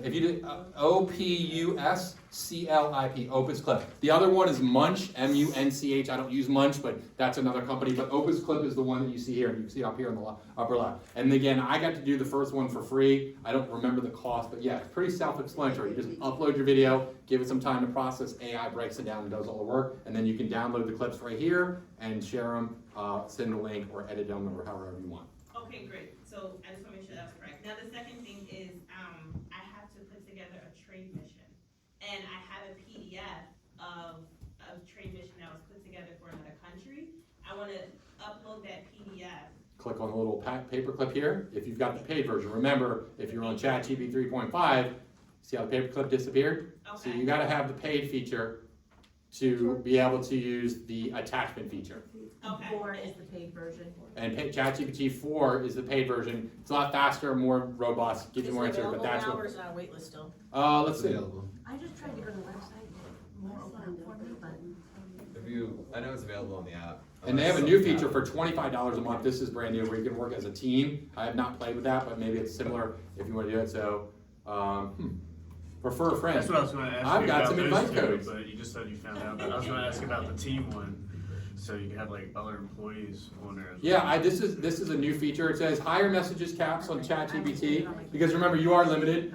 if you do OPUS CLIP, Opus Clip. The other one is Munch, MUNCH. I don't use Munch, but that's another company. But Opus Clip is the one that you see here. You can see up here in the upper left. And again, I got to do the first one for free. I don't remember the cost, but yeah, it's pretty self-explanatory. You just upload your video, give it some time to process. AI breaks it down and does all the work. And then you can download the clips right here and share them, send a link, or edit them, or however you want. Okay, great. So I just want to make sure that's correct. Now the second thing is, together a trade mission. And I have a PDF of trade mission that was put together for another country. I wanna upload that PDF. Click on the little paperclip here. If you've got the paid version, remember, if you're on ChatGPT 3.5, see how the paperclip disappeared? So you gotta have the paid feature to be able to use the attachment feature. Okay. 4 is the paid version. And ChatGPT 4 is the paid version. It's a lot faster, more robust, gives you more answers, but that's Is it available now, what. or is it on a wait list still? Let's see. I just tried to go to the website, more open for me, but. I know it's available on the app. And they have a new feature for $25 a month. This is brand new, where you can work as a team. I have not played with that, but maybe it's similar if you want to do it. So, prefer a friend. That's what I was going to ask I've you got about some those invite two, codes. but you just said you found out. But I was going to ask about the team one, so you can have like other employees on there as well. Yeah, this is a new feature. It says hire messages caps on ChatGPT, because remember, you are limited.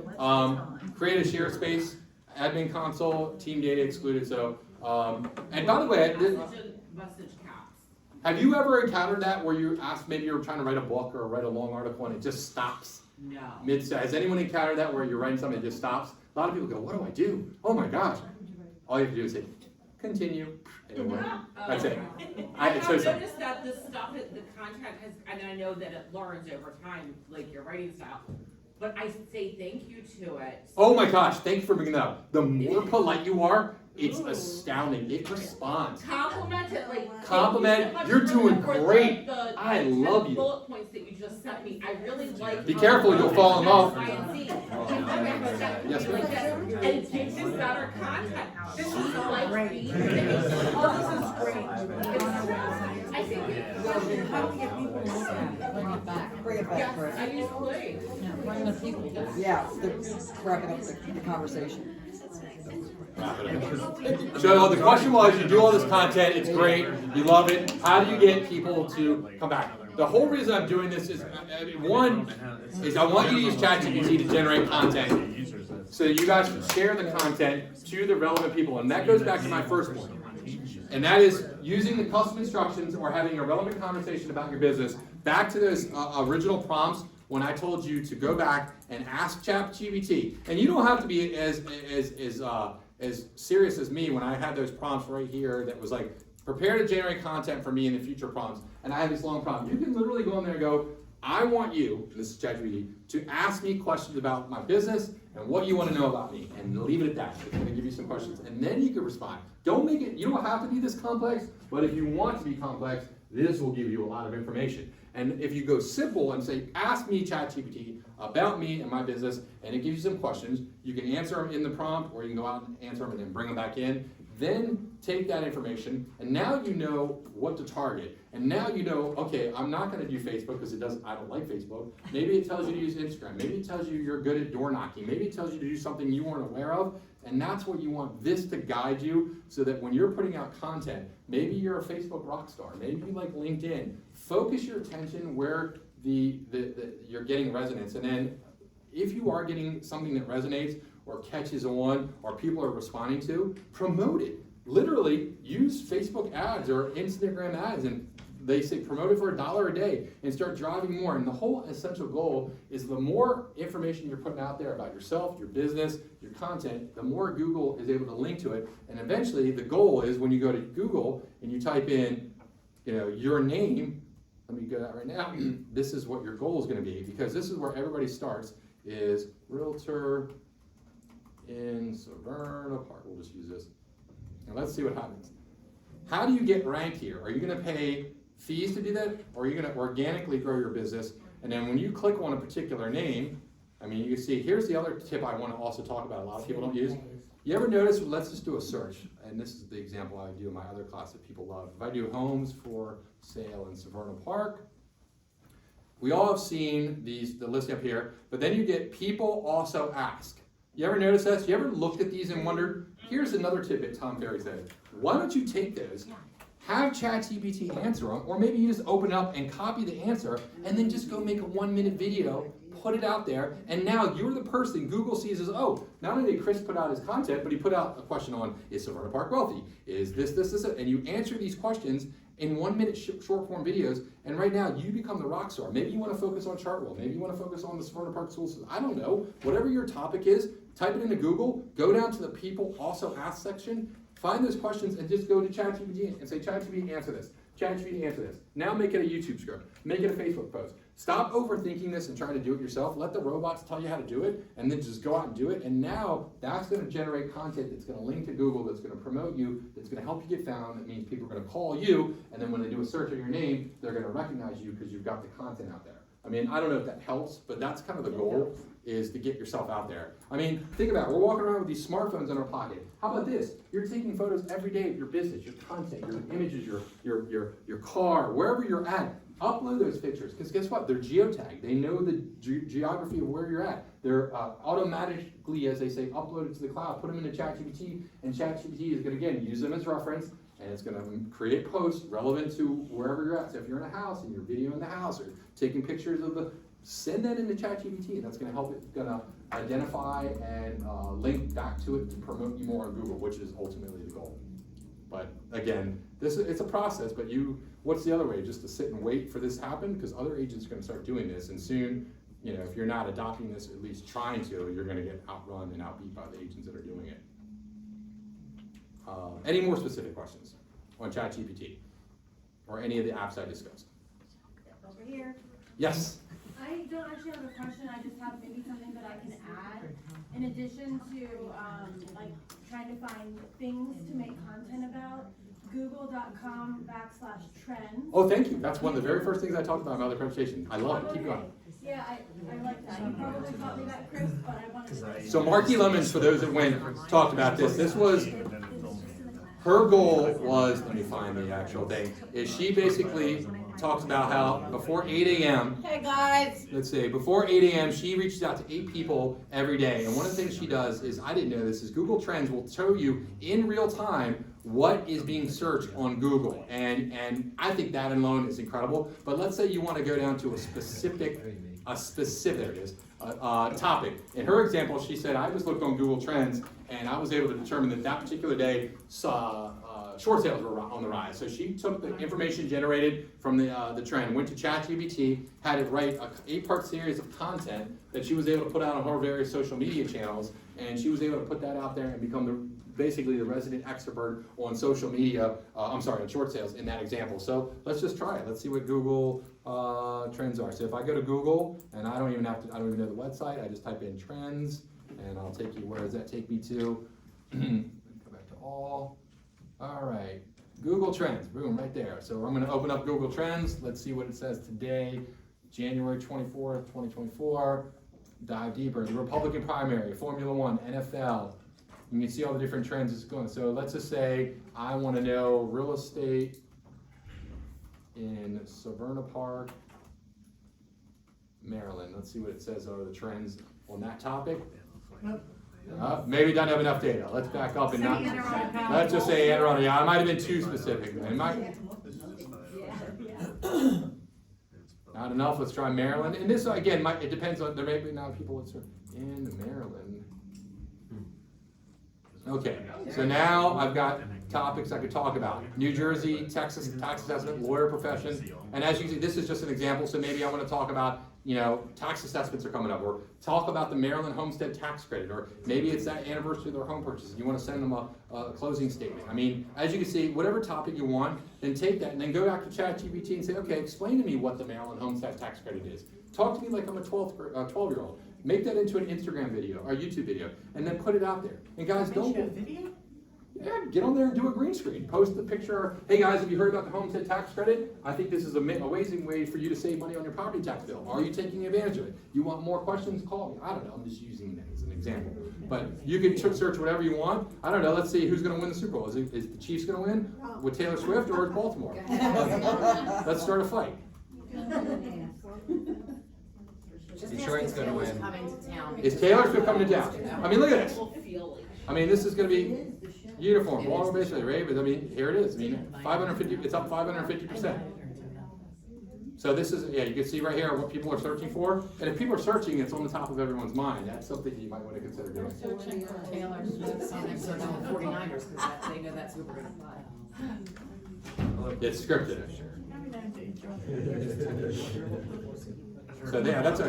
Create a shared space, admin console, team data excluded. So, and by the way, Message caps. have you ever encountered that where you asked, maybe you're trying to write a book or write a long article and it just stops? No. Has anyone encountered that where you're writing something and it just stops? A lot of people go, what do I do? Oh my gosh. All you have to do is say, continue. That's it. I have noticed that the stuff, that the content has, and I know that it learns over time, like your writing style, but I say thank you to it. Oh my gosh, thank you for bringing that up. The more polite you are, it's astounding. It responds. Compliment it, like. Compliment, thank you so much you're doing for great. the I love you. bullet points that you just sent me. I really like. Be careful, you'll fall in love. Yes, ma'am. And it gives you better content. This is so great. I think How do we get people to look at it? Bring it back. Bring it back, yes, Chris. I use Play. Bring the people. Yeah, wrapping up the conversation. So the question was, you do all this content, it's great, you love it. How do you get people to come back? The whole reason I'm doing this is, one, is I want you to use ChatGPT to generate content. So you guys can share the content to the relevant people. And that goes back to my first point. And that is using the custom instructions or having a relevant conversation about your business. Back to those original prompts when I told you to go back and ask ChatGPT. And you don't have to be as serious as me when I had those prompts right here that was like, prepare to generate content for me in the future prompts. And I had this long prompt. You can literally go in there and go, I want you, this is ChatGPT, to ask me questions about my business and what you want to know about me, and leave it at that. It's going to give you some questions, and then you can respond. Don't make it, you don't have to be this complex, but if you want to be complex, this will give you a lot of information. And if you go simple and say, ask me ChatGPT about me and my business, and it gives you some questions, you can answer them in the prompt, or you can go out and answer them and then bring them back in. Then take that information, and now you know what to target. And now you know, okay, I'm not gonna do Facebook because I don't like Facebook. Maybe it tells you to use Instagram. Maybe it tells you you're good at door knocking. Maybe it tells you to do something you weren't aware of. And that's what you want this to guide you, so that when you're putting out content, maybe you're a Facebook rock star, maybe you like LinkedIn. Focus your attention where you're getting resonance. And then if you are getting something that resonates or catches on or people are responding to, promote it. Literally use Facebook ads or Instagram ads, and they say promote it for $1 a day and start driving more. And the whole essential goal is the more information you're putting out there about yourself, your business, your content, the more Google is able to link to it. And eventually the goal is when you go to Google and you type in, your name, let me go that right now, this is what your goal is going to be, because this is where everybody starts, is realtor in Severna Park. We'll just use this. And let's see what happens. How do you get ranked here? Are you going to pay fees to do that, or are you going to organically grow your business? And then when you click on a particular name, you can see, here's the other tip I want to also talk about, a lot of people don't use. You ever notice, let's just do a search, and this is the example I do in my other class that people love. If I do homes for sale in Severna Park, we all have seen the listing up here, but then you get people also ask. You ever notice this? You ever looked at these and wondered? Here's another tidbit Tom Ferry said. Why don't you take those, have ChatGPT answer them, or maybe you just open up and copy the answer, and then just go make a 1-minute video, put it out there, and now you're the person Google sees as, oh, not only did Chris put out his content, but he put out a question on, is Severna Park wealthy? Is this, and you answer these questions, in 1 minute short form videos, and right now you become the rock star. Maybe you want to focus on Chartwell, maybe you want to focus on the Severna Park School System. I don't know. Whatever your topic is, type it into Google, go down to the people also ask section, find those questions, and just go to ChatGPT and say, ChatGPT, answer this. ChatGPT, answer this. Now make it a YouTube script. Make it a Facebook post. Stop overthinking this and trying to do it yourself. Let the robots tell you how to do it, and then just go out and do it. And now that's going to generate content that's going to link to Google, that's going to promote you, that's going to help you get found. That means people are going to call you, and then when they do a search of your name, they're going to recognize you because you've got the content out there. I mean, I don't know if that helps, but that's kind of the goal, is to get yourself out there. I mean, think about it. We're walking around with these smartphones in our pocket. How about this? You're taking photos every day of your business, your content, your images, your car, wherever you're at. Upload those pictures, because guess what? They're geotagged. They know the geography of where you're at. They're automatically, as they say, uploaded to the cloud. Put them into ChatGPT, and ChatGPT is going to, again, use them as reference, and it's going to create posts relevant to wherever you're at. So if you're in a house and you're videoing the house or taking pictures of the, send that into ChatGPT, and that's going to help it, going to identify and link back to it to promote you more on Google, which is ultimately the goal. But again, it's a process, but what's the other way? Just to sit and wait for this to happen? Because other agents are going to start doing this, and soon, if you're not adopting this, or at least trying to, you're going to get outrun and outbeat by the agents that are doing it. Any more specific questions on ChatGPT or any of the apps I discussed? Over here. Yes. I don't actually have a question, I just have maybe something that I can add. In addition to, like, trying to find things to make content about, google.com/trends. Oh, thank you. That's one of the very first things I talked about in my other presentation. I love it. Keep going. Yeah, I like that. You probably taught me that, Chris, but I wanted to. So Marky Lemons, for those that went, talked about this. This was, her goal was, let me find the actual thing, is she basically talks about how before 8 a.m. Hey guys! Let's see, before 8 a.m. she reaches out to 8 people every day. And one of the things she does is, I didn't know this, is Google Trends will show you in real time what is being searched on Google. And I think that alone is incredible. But let's say you want to go down to a specific topic. In her example, she said, I just looked on Google Trends and I was able to determine that particular day short sales were on the rise. So she took the information generated from the trend, went to ChatGPT, had it write an 8-part series of content that she was able to put out on her various social media channels, and she was able to put that out there and become basically the resident expert on social media, on short sales in that example. So let's just try it. Let's see what Google trends are. So if I go to Google, and I don't even know the website, I just type in trends, and I'll take you, where does that take me to? Go back to all. All right, Google Trends, boom, right there. So I'm gonna open up Google Trends. Let's see what it says today, January 24th, 2024. Dive deeper, the Republican primary, Formula One, NFL. You can see all the different trends it's going. So let's just say I wanna know real estate in Severna Park, Maryland. Let's see what it says are the trends on that topic. Maybe it doesn't have enough data. Let's back up and not, let's just say Anne Arundel. Yeah, I might have been too specific. Not enough, let's try Maryland. And this, again, it depends on, there may be not people in Maryland. Okay, so now I've got topics I could talk about. New Jersey, Texas, tax assessment, lawyer profession. And as you can see, this is just an example, so maybe I want to talk about, tax assessments are coming up, or talk about the Maryland homestead tax credit, or maybe it's that anniversary of their home purchase, and you want to send them a closing statement. I mean, as you can see, whatever topic you want, then take that and then go back to ChatGPT and say, okay, explain to me what the Maryland homestead tax credit is. Talk to me like I'm a 12-year-old. Make that into an Instagram video or YouTube video, and then put it out there. And guys, don't video. Yeah, get on there and do a green screen. Post the picture. Hey guys, have you heard about the homestead tax credit? I think this is an amazing way for you to save money on your property tax bill. Are you taking advantage of it? You want more questions? Call me. I don't know. I'm just using that as an example. But you can search whatever you want. I don't know. Let's see who's going to win the Super Bowl. Is the Chiefs going to win with Taylor Swift, or is Baltimore? Let's start a fight. Detroit's going to win. Is Taylor Swift coming to town? I mean, look at this. I mean, this is going to be uniform, Walmart basically, right? But I mean, here it is. I mean, 550. It's up 550%. So this is, you can see right here what people are searching for. And if people are searching, it's on the top of everyone's mind. That's something you might want to consider doing. Searching for Taylor Swift, and they're searching for 49ers because they know that's who we're going to buy. It's scripted. So yeah, that's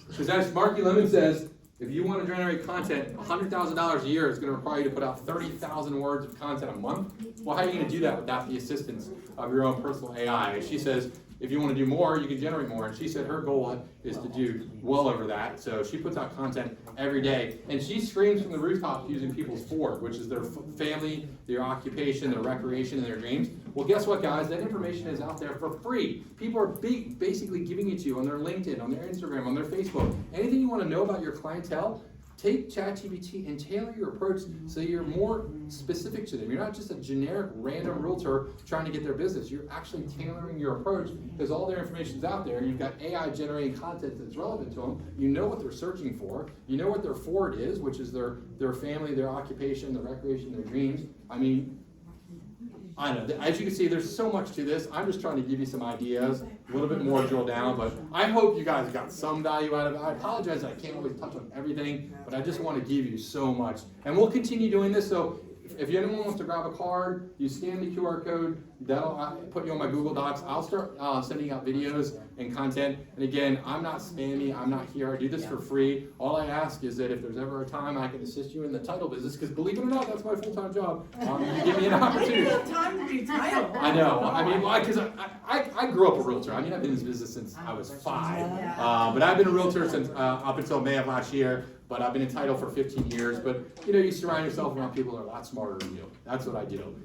because as Marky Lemon says, if you want to generate content, $100,000 a year is going to require you to put out 30,000 words of content a month. Well, how are you going to do that without the assistance of your own personal AI? And she says, if you want to do more, you can generate more. And she said her goal is to do well over that. So she puts out content every day. And she screams from the rooftops using people's Ford, which is their family, their occupation, their recreation, and their dreams. Well, guess what, guys? That information is out there for free. People are basically giving it to you on their LinkedIn, on their Instagram, on their Facebook. Anything you want to know about your clientele, take ChatGPT and tailor your approach so you're more specific to them. You're not just a generic random realtor trying to get their business. You're actually tailoring your approach because all their information's out there. You've got AI generating content that's relevant to them. You know what they're searching for. You know what their Ford is, which is their family, their occupation, their recreation, their dreams. I mean, I don't know. As you can see, there's so much to this. I'm just trying to give you some ideas, a little bit more drill down, but I hope you guys got some value out of it. I apologize that I can't always touch on everything, but I just want to give you so much. And we'll continue doing this, so if anyone wants to grab a card, you scan the QR code, that'll put you on my Google Docs. I'll start sending out videos and content. And again, I'm not spammy, I'm not here, I do this for free. All I ask is that if there's ever a time I can assist you in the title business, because believe it or not, that's my full-time job. You give me an opportunity. You have time to do title. I know, I mean, because I grew up a realtor. I mean, I've been in this business since I was 5. But I've been a realtor since up until May of last year. But I've been in title for 15 years. But you know, you surround yourself around people that are a lot smarter than you. That's what I do.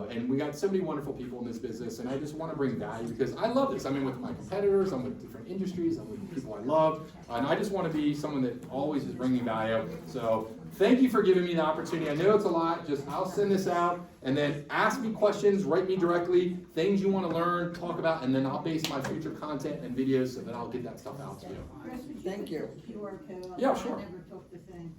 And we got so many wonderful people in this business, and I just want to bring value because I love this. I'm in with my competitors, I'm with different industries, I'm with people I love, and I just want to be someone that always is bringing value. So thank you for giving me the opportunity. I know it's a lot. Just I'll send this out, and then ask me questions, write me directly, things you want to learn, talk about, and then I'll base my future content and videos so that I'll get that stuff out to you. Thank you. QR code. Yeah, sure. I never took the thing.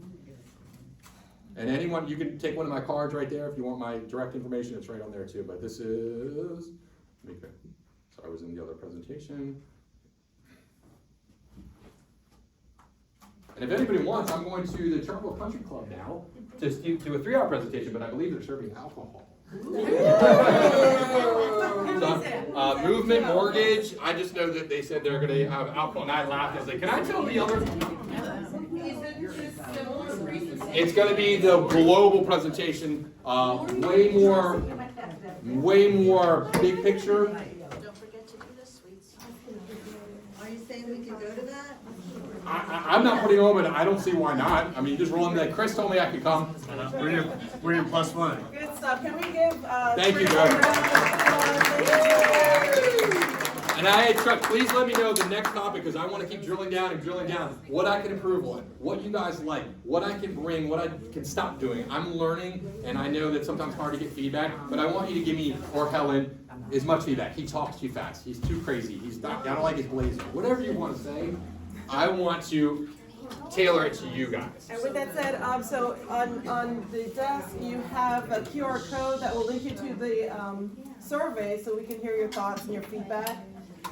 And anyone, you can take one of my cards right there if you want my direct information. It's right on there too. But this is, sorry, I was in the other presentation. And if anybody wants, I'm going to the Chartwell Country Club now to do a 3-hour presentation, but I believe they're serving alcohol. Movement Mortgage, I just know that they said they're going to have alcohol, and I laughed. I was like, can I tell the other? It's going to be the global presentation, way more big picture. Don't forget to do the sweets. Are you saying we can go to that? I'm not putting on, but I don't see why not. I mean, just roll in that. Chris told me I could come. We're your +1. Good stuff. Can we give, thank you, guys. And I had Chuck, please let me know the next topic because I want to keep drilling down what I can improve on, what you guys like, what I can bring, what I can stop doing. I'm learning, and I know that sometimes it's hard to get feedback, but I want you to give me, or Helen, as much feedback. He talks too fast. He's too crazy. I don't like his blazer. Whatever you want to say, I want to tailor it to you guys. And with that said, so on the desk, you have a QR code that will link you to the survey so we can hear your thoughts and your feedback.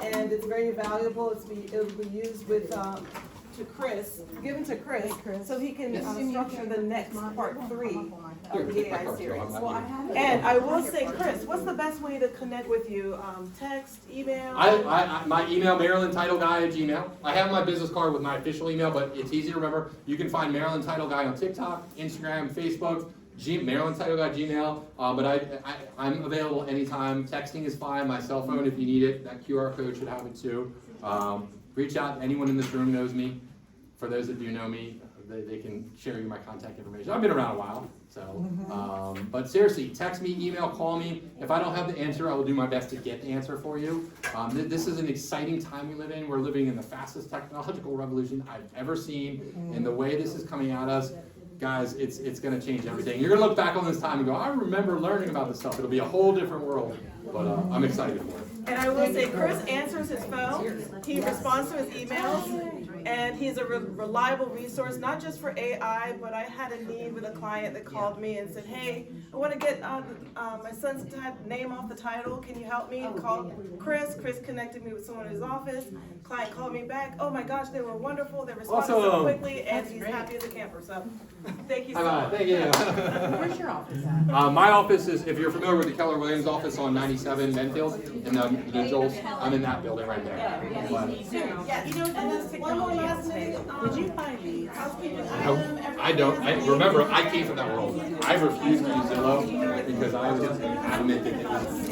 And it's very valuable. It'll be used with given to Chris, so he can structure the next part 3 of the AI series. And I will say, Chris, what's the best way to connect with you? Text, email? My email, MarylandTitleGuy@gmail. I have my business card with my official email, but it's easy to remember. You can find Maryland Title Guy on TikTok, Instagram, Facebook, Maryland Title Guy Gmail. But I'm available anytime. Texting is fine. My cell phone, if you need it, that QR code should have it too. Reach out. Anyone in this room knows me. For those that do know me, they can share you my contact information. I've been around a while, so. But seriously, text me, email, call me. If I don't have the answer, I will do my best to get the answer for you. This is an exciting time we live in. We're living in the fastest technological revolution I've ever seen. And the way this is coming at us, guys, it's going to change everything. You're going to look back on this time and go, I remember learning about this stuff. It'll be a whole different world. But I'm excited for it. And I will say, Chris answers his phone, he responds to his emails, and he's a reliable resource, not just for AI, but I had a need with a client that called me and said, hey, I want to get my son's name off the title, can you help me? Called Chris connected me with someone in his office, client called me back, oh my gosh, they were wonderful, they responded so Awesome. quickly, and he's happy as a camper, so, thank you so much. Thank you. Where's your office at? My office is, if you're familiar with the Keller Williams office on 97 Menfield, in the Joel's, I'm in that building right there. But Yeah, you know, one more last minute, did you find these? Housekeeping item, I don't, remember, I came from that world. I refused to use Zillow because I was adamant that it was.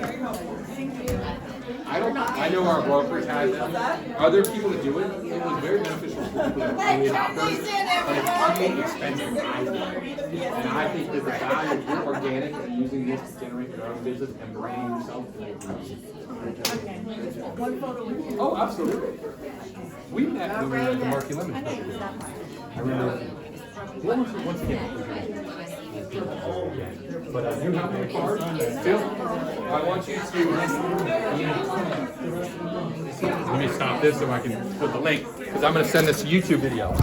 I know our brokers had them, other people that do it, it was very beneficial for people that are early adopters, but it's really expensive. And I think that the value of your organic and using this to generate your own business and branding yourself. One photo with you. Oh, absolutely. We met when we were at the Marquee Lemon Company. I remember. Once again. But you have my card. Phil, I want you to. Let me stop this so I can put the link, because I'm going to send this YouTube video.